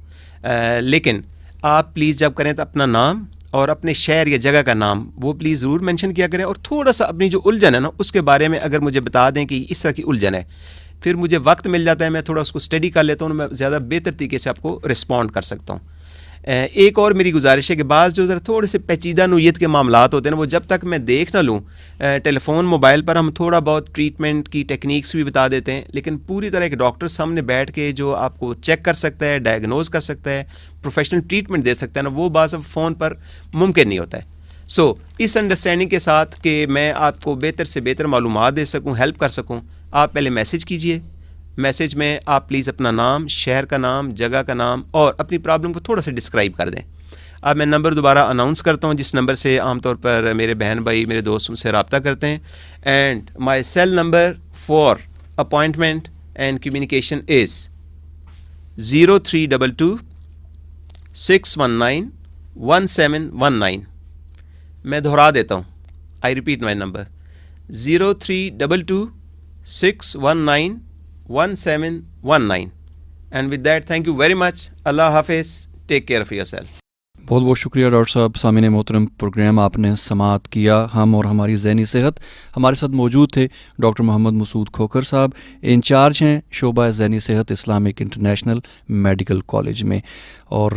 لیکن آپ پلیز جب کریں تو اپنا نام اور اپنے شہر یا جگہ کا نام وہ پلیز ضرور مینشن کیا کریں، اور تھوڑا سا اپنی جو الجھن ہے نا اس کے بارے میں اگر مجھے بتا دیں کہ اس طرح کی الجھن ہے، پھر مجھے وقت مل جاتا ہے، میں تھوڑا اس کو اسٹڈی کر لیتا ہوں، میں زیادہ بہتر طریقے سے آپ کو رسپونڈ کر سکتا ہوں. ایک اور میری گزارش ہے کہ بعض جو ذرا تھوڑے سے پیچیدہ نوعیت کے معاملات ہوتے ہیں نا، وہ جب تک میں دیکھ نہ لوں، ٹیلی فون موبائل پر ہم تھوڑا بہت ٹریٹمنٹ کی ٹیکنیکس بھی بتا دیتے ہیں، لیکن پوری طرح ایک ڈاکٹر سامنے بیٹھ کے جو آپ کو چیک کر سکتا ہے، ڈائگنوز کر سکتا ہے، پروفیشنل ٹریٹمنٹ دے سکتا ہے نا، وہ بعض فون پر ممکن نہیں ہوتا ہے. سو اس انڈرسٹینڈنگ کے ساتھ کہ میں آپ کو بہتر سے بہتر معلومات دے سکوں، ہیلپ کر سکوں، آپ پہلے میسج کیجئے. میسج میں آپ پلیز اپنا نام، شہر کا نام، جگہ کا نام اور اپنی پرابلم کو تھوڑا سا ڈسکرائب کر دیں. اب میں نمبر دوبارہ اناؤنس کرتا ہوں جس نمبر سے عام طور پر میرے بہن بھائی، میرے دوست مجھ سے رابطہ کرتے ہیں. And my cell number for appointment and communication is 0322 619 1719. میں دہرا دیتا ہوں. I repeat my number 0322 619 1719. And with that thank you very much. اللہ حافظ. Take care of yourself. بہت بہت شکریہ ڈاکٹر صاحب. سامعین محترم، پروگرام آپ نے سماعت کیا. ہم اور ہماری ذہنی صحت. ہمارے ساتھ موجود تھے ڈاکٹر محمد مسعود کھوکھر صاحب، انچارج ہیں شعبہ ذہنی صحت اسلامک انٹرنیشنل میڈیکل کالج میں. اور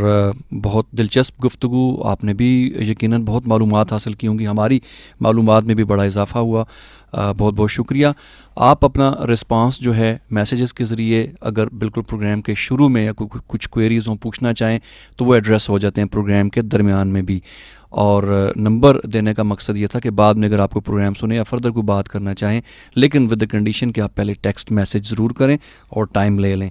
بہت دلچسپ گفتگو، آپ نے بھی یقیناً بہت معلومات حاصل کی ہوں گی، ہماری معلومات میں بھی بڑا اضافہ ہوا. بہت بہت شکریہ. آپ اپنا رسپانس جو ہے میسیجز کے ذریعے اگر بالکل پروگرام کے شروع میں یا کچھ کوئریز ہوں پوچھنا چاہیں تو وہ ایڈریس ہو جاتے ہیں پروگرام کے درمیان میں بھی. اور نمبر دینے کا مقصد یہ تھا کہ بعد میں اگر آپ کو پروگرام سنیں یا فردر کوئی بات کرنا چاہیں، لیکن ود دا کنڈیشن کہ آپ پہلے ٹیکسٹ میسج ضرور کریں اور ٹائم لے لیں.